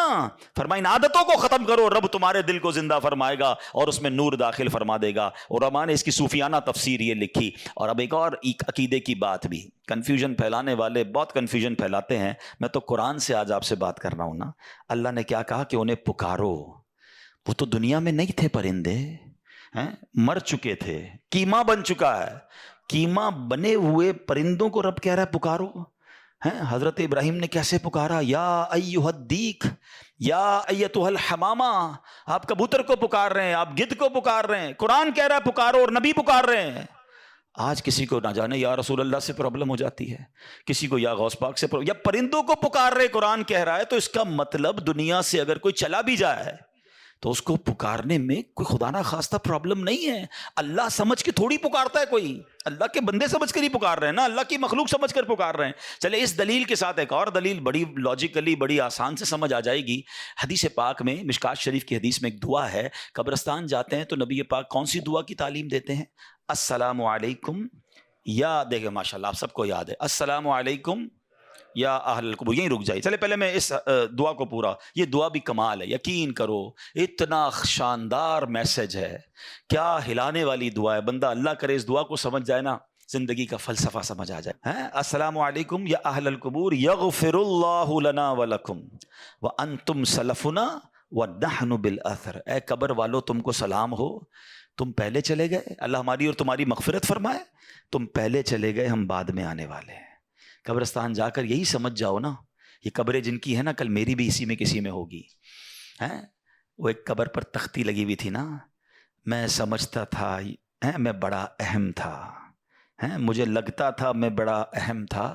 فرمایا ان عادتوں کو ختم کرو، رب تمہارے دل کو زندہ فرمائے گا اور اس میں نور داخل فرما دے گا. علماء نے اس کی صوفیانہ تفسیر یہ لکھی. اور اب ایک اور عقیدے کی بات بھی، کنفیوژن پھیلانے والے بہت کنفیوژن پھیلاتے ہیں. میں تو قرآن سے آج آپ سے بات کر رہا ہوں نا. اللہ نے کیا کہا کہ انہیں پکارو. وہ تو دنیا میں نہیں تھے پرندے، مر چکے تھے، کیما بن چکا ہے. کیما بنے ہوئے پرندوں کو رب کہہ رہا ہے پکارو. حضرت ابراہیم نے کیسے پکارا؟ یا ایھا الدیک، یا ایتھا الحمامہ. آپ کبوتر کو پکار رہے ہیں، آپ گدھ کو پکار رہے ہیں، قرآن کہہ رہا ہے پکارو اور نبی پکار رہے ہیں. آج کسی کو نہ جانے یا رسول اللہ سے پرابلم ہو جاتی ہے، کسی کو یا غوث پاک سے یا پرندوں کو پکار رہے قرآن کہہ رہا ہے. تو اس کا مطلب دنیا سے اگر کوئی چلا بھی جائے تو اس کو پکارنے میں کوئی خدا نہ خواستہ پرابلم نہیں ہے. اللہ سمجھ کے تھوڑی پکارتا ہے کوئی، اللہ کے بندے سمجھ کر ہی پکار رہے ہیں نا، اللہ کی مخلوق سمجھ کر پکار رہے ہیں. چلے اس دلیل کے ساتھ ایک اور دلیل بڑی لاجیکلی بڑی آسان سے سمجھ آ جائے گی. حدیث پاک میں مشکات شریف کی حدیث میں ایک دعا ہے، قبرستان جاتے ہیں تو نبی پاک کون سی دعا کی تعلیم دیتے ہیں؟ السلام علیکم، یا دیکھیں ماشاء اللہ آپ سب کو یاد ہے، السلام علیکم یا اہل القبور. یہیں رک جائیے. چلے پہلے میں اس دعا کو پورا، یہ دعا بھی کمال ہے، یقین کرو اتنا شاندار میسج ہے، کیا ہلانے والی دعا ہے. بندہ اللہ کرے اس دعا کو سمجھ جائے نا، زندگی کا فلسفہ سمجھ آ جائے. السلام علیکم یا اہل القبور یغفر اللہ لنا ولکم وانتم سلفنا ونحن بالاثر. اے قبر والو تم کو سلام ہو، تم پہلے چلے گئے، اللہ ہماری اور تمہاری مغفرت فرمائے. تم پہلے چلے گئے، ہم بعد میں آنے والے ہیں. قبرستان جا کر یہی سمجھ جاؤ نا، یہ قبریں جن کی ہے نا، کل میری بھی اسی میں کسی میں ہوگی. وہ ایک قبر پر تختی لگی ہوئی تھی نا، میں سمجھتا تھا میں بڑا اہم تھا، مجھے لگتا تھا میں بڑا اہم تھا،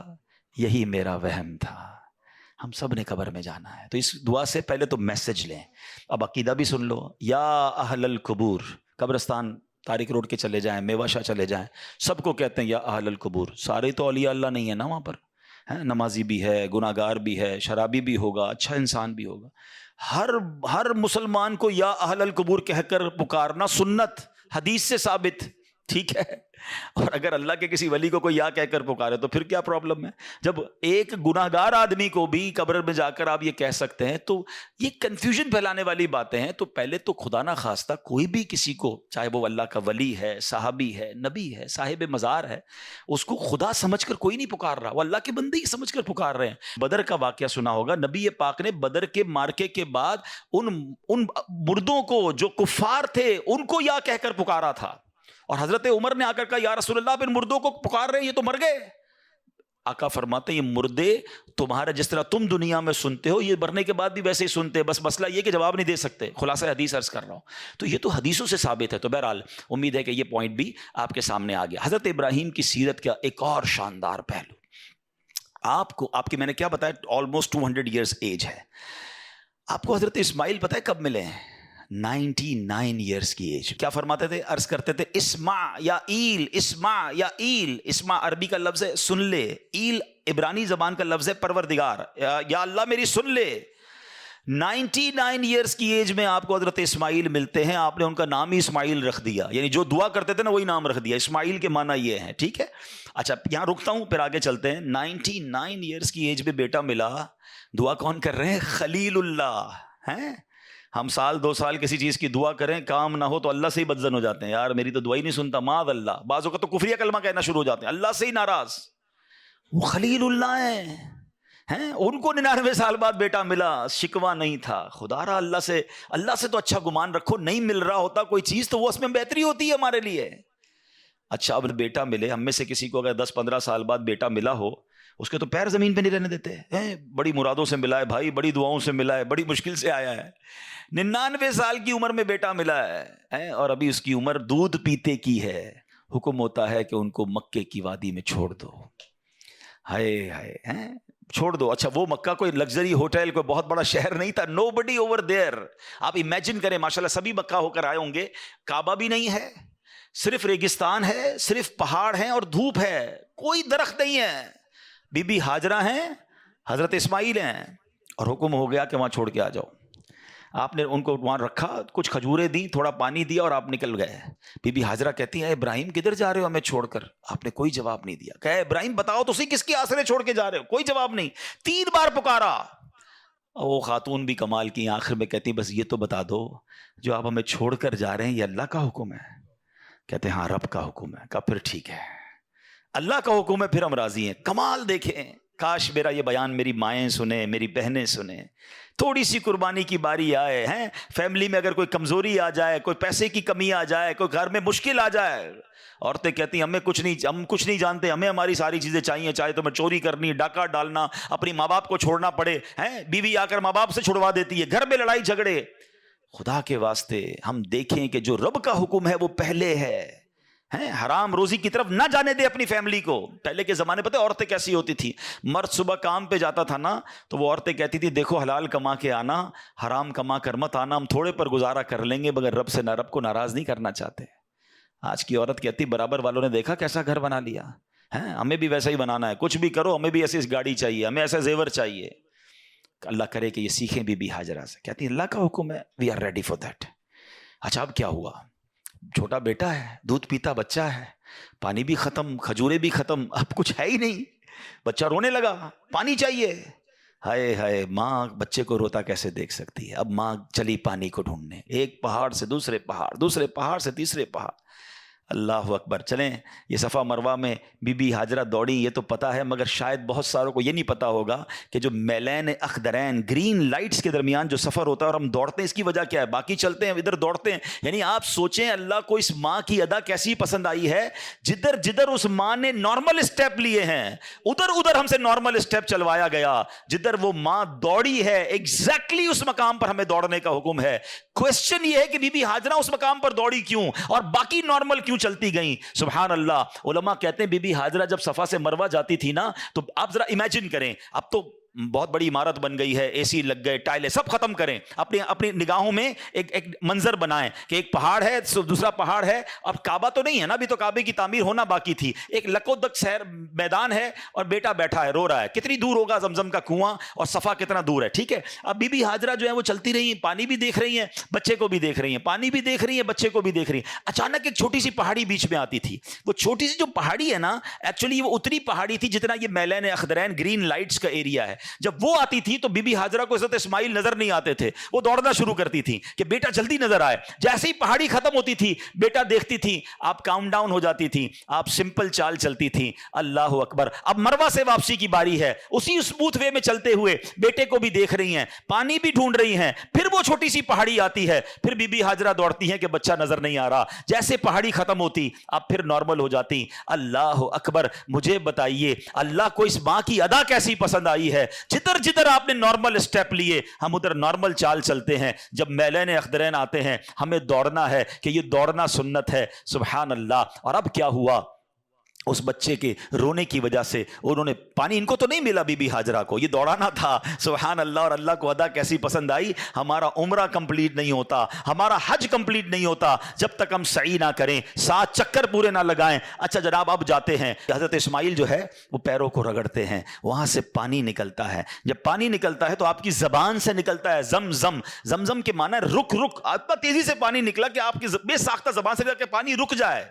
یہی میرا وہم تھا. ہم سب نے قبر میں جانا ہے. تو اس دعا سے پہلے تو میسج لیں. اب عقیدہ بھی سن لو. یا اہل القبور، قبرستان تاریخ روڈ کے چلے جائیں، میوہ شاہ چلے جائیں، سب کو کہتے ہیں یا اہل القبور. سارے تو اولیاء اللہ نہیں ہے نا وہاں پر، نمازی بھی ہے، گناہ گار بھی ہے، شرابی بھی ہوگا، اچھا انسان بھی ہوگا. ہر مسلمان کو یا اہل القبور کہہ کر پکارنا سنت، حدیث سے ثابت، ٹھیک ہے. اور اگر اللہ کے کسی ولی کو کوئی یا کہہ کر پکارے تو پھر کیا پرابلم ہے؟ جب ایک گناہ گار آدمی کو بھی قبر میں جا کر آپ یہ کہہ سکتے ہیں تو یہ کنفیوژن پھیلانے والی باتیں ہیں. تو پہلے تو خدا نہ خواستہ کوئی بھی کسی کو، چاہے وہ اللہ کا ولی ہے، صحابی ہے، نبی ہے، صاحب مزار ہے، اس کو خدا سمجھ کر کوئی نہیں پکار رہا، وہ اللہ کے بندے ہی سمجھ کر پکار رہے ہیں. بدر کا واقعہ سنا ہوگا، نبی پاک نے بدر کے مارکے کے بعد ان مردوں کو جو کفار تھے ان کو یا کہہ کر پکارا تھا. اور حضرت عمر نے آ کر کہا یا رسول اللہ ان مردوں کو پکار رہے ہیں، یہ تو مر گئے. آقا فرماتے ہیں یہ مردے تمہارے جس طرح تم دنیا میں سنتے ہو، یہ مرنے کے بعد بھی ویسے ہی سنتے، بس مسئلہ یہ کہ جواب نہیں دے سکتے. خلاصہ حدیث عرض کر رہا ہوں. تو یہ تو حدیثوں سے ثابت ہے. تو بہرحال امید ہے کہ یہ پوائنٹ بھی آپ کے سامنے آ گیا. حضرت ابراہیم کی سیرت کا ایک اور شاندار پہلو آپ کی میں نے کیا بتایا، آلموسٹ 200 ایئرز ایج ہے. آپ کو حضرت اسماعیل پتہ ہے کب ملے ہیں؟ 99 ایئرز کی ایج. کیا فرماتے تھے؟ عرض کرتے تھے اسمع یا ایل، اسمع یا ایل. اسمع عربی کا لفظ ہے سن لے، ایل عبرانی زبان کا لفظ ہے پروردگار، یا اللہ میری سن لے. 99 ایئرز کی ایج میں آپ کو حضرت اسماعیل ملتے ہیں. آپ نے ان کا نام ہی اسماعیل رکھ دیا، یعنی جو دعا کرتے تھے نا وہی نام رکھ دیا. اسماعیل کے معنی یہ ہے، ٹھیک ہے. اچھا یہاں رکتا ہوں، پھر آگے چلتے ہیں. 99 ایئرز کی ایج میں بیٹا ملا. دعا کون کر رہے ہیں؟ خلیل اللہ. ہم سال 2 سال کسی چیز کی دعا کریں، کام نہ ہو تو اللہ سے ہی بدزن ہو جاتے ہیں، یار میری تو دعا ہی نہیں سنتا، معاذ اللہ. بعضوں کا تو کفریہ کلمہ کہنا شروع ہو جاتے ہیں، اللہ سے ہی ناراض. وہ خلیل اللہ ہیں، ان کو 99 سال بعد بیٹا ملا، شکوہ نہیں تھا. خدا را اللہ سے تو اچھا گمان رکھو. نہیں مل رہا ہوتا کوئی چیز تو وہ اس میں بہتری ہوتی ہے ہمارے لیے. اچھا اب بیٹا ملے، ہم میں سے کسی کو اگر 10-15 سال بعد بیٹا ملا ہو، اس کے تو پیر زمین پہ نہیں رہنے دیتے ہیں. بڑی مرادوں سے ملا ہے بھائی, بڑی دعاؤں سے ملا ہے, بڑی مشکل سے آیا ہے, 99 سال کی عمر میں بیٹا ملا ہے اور ابھی اس کی عمر دودھ پیتے کی ہے. حکم ہوتا ہے کہ ان کو مکے کی وادی میں چھوڑ دو. ہائے ہائے, چھوڑ دو. اچھا وہ مکہ کوئی لگژری ہوٹل, کوئی بہت بڑا شہر نہیں تھا. نو بڈی اوور دیئر. آپ امیجن کریں, ماشاءاللہ سبھی مکہ ہو کر آئے ہوں گے, کعبہ بھی نہیں ہے, صرف ریگستان ہے, صرف پہاڑ ہیں اور دھوپ ہے, کوئی درخت نہیں ہے. بی بی ہاجرہ ہیں, حضرت اسماعیل ہیں, اور حکم ہو گیا کہ وہاں چھوڑ کے آ جاؤ. آپ نے ان کو وہاں رکھا, کچھ کھجوریں دی, تھوڑا پانی دیا اور آپ نکل گئے. بی بی ہاجرہ کہتی ہیں ابراہیم کدھر جا رہے ہو ہمیں چھوڑ کر؟ آپ نے کوئی جواب نہیں دیا. کہا ابراہیم بتاؤ تو صحیح کس کے آسرے چھوڑ کے جا رہے ہو؟ کوئی جواب نہیں. 3 بار پکارا. وہ خاتون بھی کمال کی, آخر میں کہتی بس یہ تو بتا دو, جو آپ ہمیں چھوڑ کر جا رہے ہیں یہ اللہ کا حکم ہے؟ کہتے ہیں ہاں رب کا حکم ہے. کہا پھر ٹھیک ہے, اللہ کا حکم ہے, پھر ہم راضی ہیں. کمال دیکھیں, کاش میرا یہ بیان میری مائیں سنیں, میری بہنیں سنیں, تھوڑی سی قربانی کی باری آئے ہیں. فیملی میں اگر کوئی کمزوری آ جائے, کوئی پیسے کی کمی آ جائے, کوئی گھر میں مشکل آ جائے, عورتیں کہتی ہیں ہم کچھ نہیں جانتے, ہمیں ہماری ساری چیزیں چاہیے, چاہے تو میں چوری کرنی, ڈاکہ ڈالنا, اپنی ماں باپ کو چھوڑنا پڑے ہیں. بیوی آ کر ماں باپ سے چھڑوا دیتی ہے, گھر میں لڑائی جھگڑے. خدا کے واسطے ہم دیکھیں کہ جو رب کا حکم ہے وہ پہلے ہے. حرام روزی کی طرف نہ جانے دے اپنی فیملی کو. پہلے کے زمانے پتہ عورتیں کیسی ہوتی تھی, مرد صبح کام پہ جاتا تھا نا, تو وہ عورتیں کہتی تھی دیکھو حلال کما کے آنا, حرام کما کر مت آنا, ہم تھوڑے پر گزارا کر لیں گے مگر رب کو ناراض نہیں کرنا چاہتے. آج کی عورت کہتی برابر والوں نے دیکھا کیسا گھر بنا لیا, ہمیں بھی ویسا ہی بنانا ہے, کچھ بھی کرو ہمیں بھی ایسی گاڑی چاہیے, ہمیں ایسا زیور چاہیے. اللہ کرے کہ یہ سیکھیں بی بی ہاجرہ سے. کہتی اللہ کا حکم ہے, we are ready for that. اچھا اب کیا ہوا؟ چھوٹا بیٹا ہے, دودھ پیتا بچہ ہے, پانی بھی ختم, کھجورے بھی ختم, اب کچھ ہے ہی نہیں. بچہ رونے لگا, پانی چاہیے. ہائے ہائے, ماں بچے کو روتا کیسے دیکھ سکتی ہے؟ اب ماں چلی پانی کو ڈھونڈنے, ایک پہاڑ سے دوسرے پہاڑ, دوسرے پہاڑ سے تیسرے پہاڑ. اللہ اکبر. چلیں یہ صفا مروہ میں بی بی ہاجرہ دوڑی یہ تو پتہ ہے, مگر شاید بہت ساروں کو یہ نہیں پتہ ہوگا کہ جو میلین اخضرین گرین لائٹس کے درمیان جو سفر ہوتا ہے اور ہم دوڑتے ہیں, اس کی وجہ کیا ہے؟ باقی چلتے ہیں ادھر دوڑتے ہیں. یعنی آپ سوچیں اللہ کو اس ماں کی ادا کیسی پسند آئی ہے, جدھر جدھر اس ماں نے نارمل اسٹیپ لیے ہیں ادھر ادھر ہم سے نارمل اسٹیپ چلوایا گیا. جدھر وہ ماں دوڑی ہے ایگزیکٹلی اس مقام پر ہمیں دوڑنے کا حکم ہے. کوشچن یہ ہے کہ بی بی ہاجرہ اس مقام پر دوڑی کیوں اور باقی نارمل کیوں چلتی گئیں؟ سبحان اللہ. علماء کہتے ہیں بی بی ہاجرہ جب صفا سے مروہ جاتی تھی نا, تو آپ ذرا امیجن کریں, اب تو بہت بڑی عمارت بن گئی ہے, اے سی لگ گئے, ٹائلیں سب ختم کریں, اپنی نگاہوں میں ایک منظر بنائیں کہ ایک پہاڑ ہے, دوسرا پہاڑ ہے, اب کعبہ تو نہیں ہے نا, ابھی تو کعبے کی تعمیر ہونا باقی تھی. ایک لکودک شہر میدان ہے اور بیٹا بیٹھا ہے رو رہا ہے. کتنی دور ہوگا زمزم کا کنواں اور صفا کتنا دور ہے؟ ٹھیک ہے. اب بی بی ہاجرہ جو ہے وہ چلتی رہی ہیں, پانی بھی دیکھ رہی ہیں, بچے کو بھی دیکھ رہی ہیں, پانی بھی دیکھ رہی ہیں, بچے کو بھی دیکھ رہی ہیں. اچانک ایک چھوٹی سی پہاڑی بیچ میں آتی تھی. وہ چھوٹی سی جو پہاڑی ہے نا, ایکچولی وہ اتنی پہاڑی تھی جتنا یہ میلین اخضرین گرین لائٹس کا ایریا ہے. جب وہ آتی تھی تو بی بی ہاجرہ کو حضرت اسماعیل نظر نہیں آتے تھے, وہ دوڑنا شروع کرتی تھی کہ بیٹا جلدی نظر آئے. جیسے ہی پہاڑی ختم ہوتی تھی بیٹا دیکھتی تھی, آپ کاؤنٹ ڈاؤن ہو جاتی تھی, آپ سمپل چال چلتی تھی. اللہ اکبر. اب مروہ سے واپسی کی باری ہے, اسی اسموتھ وے میں چلتے ہوئے بیٹے کو بھی دیکھ رہی ہیں, پانی بھی ڈھونڈ رہی ہیں. پھر وہ چھوٹی سی پہاڑی آتی ہے, پھر بی بی ہاجرہ دوڑتی ہیں کہ بچہ نظر نہیں آ رہا. جیسے پہاڑی ختم ہوتی اب پھر نارمل ہو جاتی. اللہ اکبر. مجھے بتائیے اللہ کو اس ماں کی ادا کیسی پسند آئی ہے, جدھر جدھر آپ نے نارمل اسٹیپ لیے ہم ادھر نارمل چال چلتے ہیں. جب میلین اخضرین آتے ہیں ہمیں دوڑنا ہے کہ یہ دوڑنا سنت ہے. سبحان اللہ. اور اب کیا ہوا, اس بچے کے رونے کی وجہ سے انہوں نے پانی, ان کو تو نہیں ملا بی بی ہاجرہ کو, یہ دوڑانا تھا. سبحان اللہ. اور اللہ کو ادا کیسی پسند آئی. ہمارا عمرہ کمپلیٹ نہیں ہوتا, ہمارا حج کمپلیٹ نہیں ہوتا جب تک ہم سعی نہ کریں, 7 چکر پورے نہ لگائیں. اچھا جناب اب جاتے ہیں, حضرت اسماعیل جو ہے وہ پیروں کو رگڑتے ہیں, وہاں سے پانی نکلتا ہے. جب پانی نکلتا ہے تو آپ کی زبان سے نکلتا ہے زمزم. زمزم کے معنی رک رک. اتنا تیزی سے پانی نکلا کہ آپ کی بے ساختہ زبان سے کہ پانی رک جائے.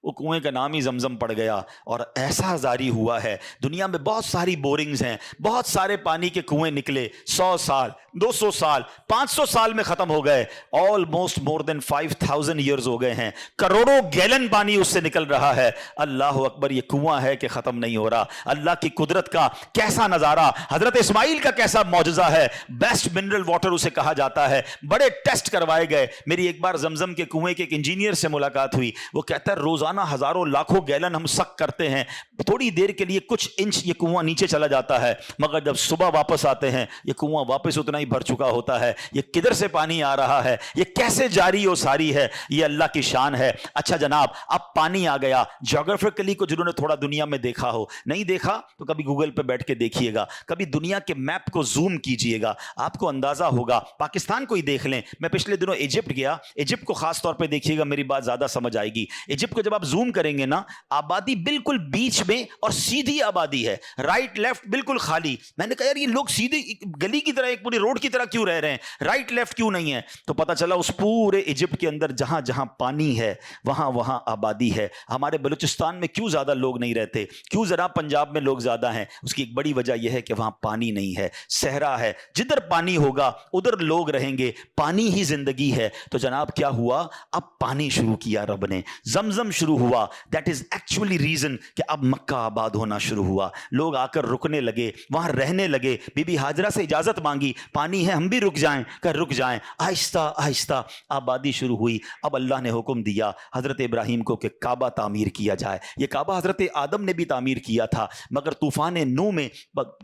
وہ کنویں کا نام ہی زمزم پڑ گیا. اور ایسا جاری ہوا ہے, دنیا میں بہت ساری بورنگز ہیں, بہت سارے پانی کے کنویں نکلے, 100 سال 200 سال 500 سال میں ختم ہو گئے. آلموسٹ مور دین 5000 ایئرز ہو گئے ہیں, کروڑوں گیلن پانی اس سے نکل رہا ہے. اللہ اکبر. یہ کنواں ہے کہ ختم نہیں ہو رہا. اللہ کی قدرت کا کیسا نظارہ, حضرت اسماعیل کا کیسا معجزہ ہے. بیسٹ منرل واٹر اسے کہا جاتا ہے. بڑے ٹیسٹ کروائے گئے. میری ایک بار زمزم کے کنویں کے ایک انجینئر سے ملاقات ہوئی, وہ کہتا ہے روزانہ روزانہ ہزاروں لاکھوں گیلن ہم سک کرتے ہیں, تھوڑی دیر کے لیے کچھ انچ یہ کنواں نیچے چلا جاتا ہے, مگر جب صبح واپس آتے ہیں یہ کنواں واپس اتنا ہی بھر چکا ہوتا ہے. یہ کدھر سے پانی آ رہا ہے, یہ کیسے جاری و ساری ہے, یہ اللہ کی شان ہے. اچھا جناب, اب پانی آ گیا. جغرافیکلی کو جنہوں نے تھوڑا دنیا میں دیکھا ہو, نہیں دیکھا تو کبھی گوگل پہ بیٹھ کے دیکھیے گا, کبھی دنیا کے میپ کو زوم کیجئے گا, آپ کو اندازہ ہوگا. پاکستان کو ہی دیکھ لیں, میں پچھلے دنوں ایجپٹ گیا, ایجپٹ کو خاص طور پہ دیکھیے گا, میری بات زیادہ سمجھ آئے گی. ایجپٹ کو جب آپ زوم کریں گے نا, آبادی بالکل بیچ میں اور سیدھی آبادی ہے, رائٹ لیفٹ بالکل خالی. میں نے کہا یار یہ لوگ سیدھی گلی کی طرح, ایک پوری روڈ کی طرح کیوں رہ رہے ہیں, رائٹ لیفٹ کیوں نہیں ہے؟ تو پتہ چلا اس پورے ایجپٹ کے اندر جہاں جہاں پانی ہے وہاں وہاں آبادی ہے. ہمارے بلوچستان میں کیوں زیادہ لوگ نہیں رہتے, کیوں ذرا پنجاب میں لوگ زیادہ ہیں؟ اس کی ایک بڑی وجہ یہ ہے کہ وہاں پانی نہیں ہے, صحرا ہے. جدھر پانی ہوگا ادھر لوگ رہیں گے, پانی ہی زندگی ہے. تو جناب کیا ہوا, اب پانی شروع کیا رب نے, زمزم شروع ہوا. دیٹ از ایکچولی ریزن کہ اب مکہ آباد ہونا شروع ہوا. لوگ آ کر رکنے لگے, وہاں رہنے لگے. بی بی ہاجرہ سے اجازت مانگی, پانی ہے ہم بھی رک جائیں, کہ رک جائیں. آہستہ آہستہ آبادی شروع ہوئی. اب اللہ نے حکم دیا حضرت ابراہیم کو کہ کعبہ تعمیر کیا جائے. یہ کعبہ حضرت آدم نے بھی تعمیر کیا تھا, مگر طوفان نوح میں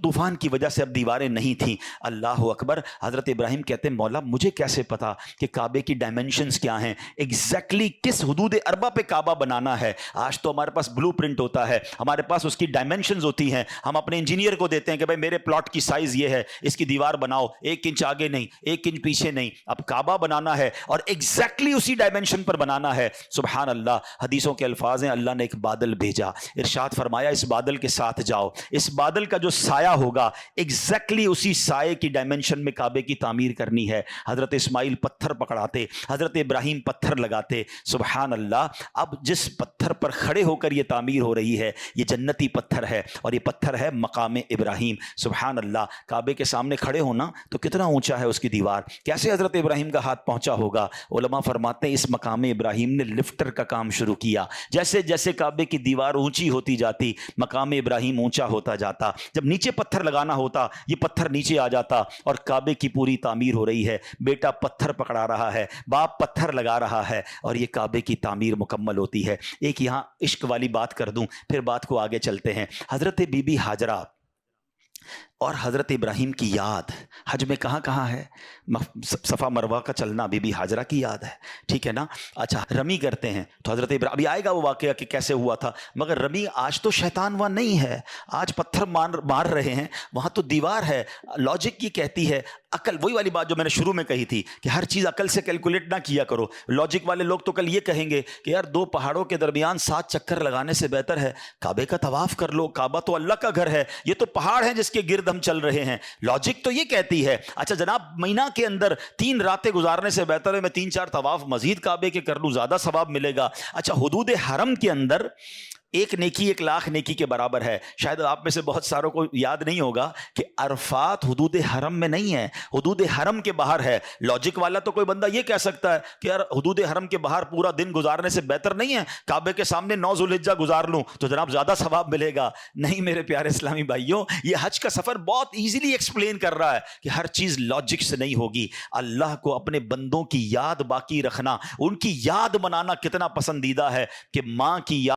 طوفان کی وجہ سے اب دیواریں نہیں تھیں. اللہ اکبر. حضرت ابراہیم کہتے ہیں مولا مجھے کیسے پتا کہ کعبے کی ڈائمنشنز کیا ہیں, ایگزیکٹلی کس حدود اربع پہ کعبہ بنانا ہے. آج تو ہمارے پاس بلو پرنٹ ہوتا ہے, ہمارے پاس اس کی ڈائمنشنز ہوتی ہیں, ہم اپنے انجینئر کو دیتے ہیں کہ بھائی میرے پلاٹ کی سائز یہ ہے, اس کی دیوار بناؤ, 1 انچ آگے نہیں 1 انچ پیچھے نہیں. اب کعبہ بنانا ہے اور ایگزیکٹلی اسی ڈائمنشن پر بنانا ہے. سبحان اللہ. حدیثوں کے الفاظ ہیں, اللہ نے ایک بادل بھیجا, ارشاد فرمایا اس بادل کے ساتھ جاؤ, اس بادل کا جو سایہ ہوگا ایگزیکٹلی اسی سائے کی ڈائمنشن میں کعبے کی تعمیر کرنی ہے. حضرت اسماعیل پتھر پکڑاتے, حضرت ابراہیم پتھر لگاتے. سبحان اللہ. اب جس پتھر پر کھڑے ہو کر یہ تعمیر ہو رہی ہے یہ جنتی پتھر ہے, اور یہ پتھر ہے مقام ابراہیم. سبحان اللہ. کعبے کے سامنے کھڑے ہونا تو کتنا اونچا ہے اس کی دیوار, کیسے حضرت ابراہیم کا ہاتھ پہنچا ہوگا. علماء فرماتے ہیں اس مقام ابراہیم نے لفٹر کا کام شروع کیا. جیسے جیسے کعبے کی دیوار اونچی ہوتی جاتی مقام ابراہیم اونچا ہوتا جاتا. جب نیچے پتھر لگانا ہوتا یہ پتھر نیچے آ جاتا, اور کعبے کی پوری تعمیر ہو رہی ہے. بیٹا پتھر پکڑا رہا ہے, باپ پتھر لگا رہا ہے, اور یہ کعبے کی تعمیر مکمل ہوتی ہے. ایک یہاں عشق والی بات کر دوں پھر بات کو آگے چلتے ہیں. حضرت بی بی ہاجرہ اور حضرت ابراہیم کی یاد حج میں کہاں کہاں ہے؟ صفا مروہ کا چلنا بی بی ہاجرہ کی یاد ہے, ٹھیک ہے نا. اچھا رمی کرتے ہیں تو حضرت ابراہیم, ابھی آئے گا وہ واقعہ کہ کیسے ہوا تھا, مگر رمی آج تو شیطان وہاں نہیں ہے, آج پتھر مار رہے ہیں, وہاں تو دیوار ہے. لاجک یہ کہتی ہے, عقل, وہی والی بات جو میں نے شروع میں کہی تھی کہ ہر چیز عقل سے کیلکولیٹ نہ کیا کرو. لاجک والے لوگ تو کل یہ کہیں گے کہ یار 2 پہاڑوں کے درمیان 7 چکر لگانے سے بہتر ہے کعبے کا طواف کر لو, کعبہ تو اللہ کا گھر ہے, یہ تو پہاڑ ہیں جس کے گرد ہم چل رہے ہیں. لاجک تو یہ کہتی ہے. اچھا جناب, مہینہ کے اندر 3 راتیں گزارنے سے بہتر ہے میں 3-4 طواف مزید کعبے کے کر لوں, زیادہ ثواب ملے گا. اچھا حدود حرم کے اندر ایک نیکی 1 لاکھ نیکی کے برابر ہے. شاید آپ میں سے بہت ساروں کو یاد نہیں ہوگا کہ عرفات حدود حرم میں نہیں ہے, حدود حرم کے باہر ہے. لاجک والا تو کوئی بندہ یہ کہہ سکتا ہے کہ یار حدود حرم کے باہر پورا دن گزارنے سے بہتر نہیں ہے کعبے کے سامنے 9 ذوالحجہ گزار لوں تو جناب زیادہ ثواب ملے گا. نہیں میرے پیارے اسلامی بھائیوں, یہ حج کا سفر بہت ایزیلی ایکسپلین کر رہا ہے کہ ہر چیز لاجک سے نہیں ہوگی. اللہ کو اپنے بندوں کی یاد باقی رکھنا, ان کی یاد منانا کتنا پسندیدہ ہے کہ ماں کی یاد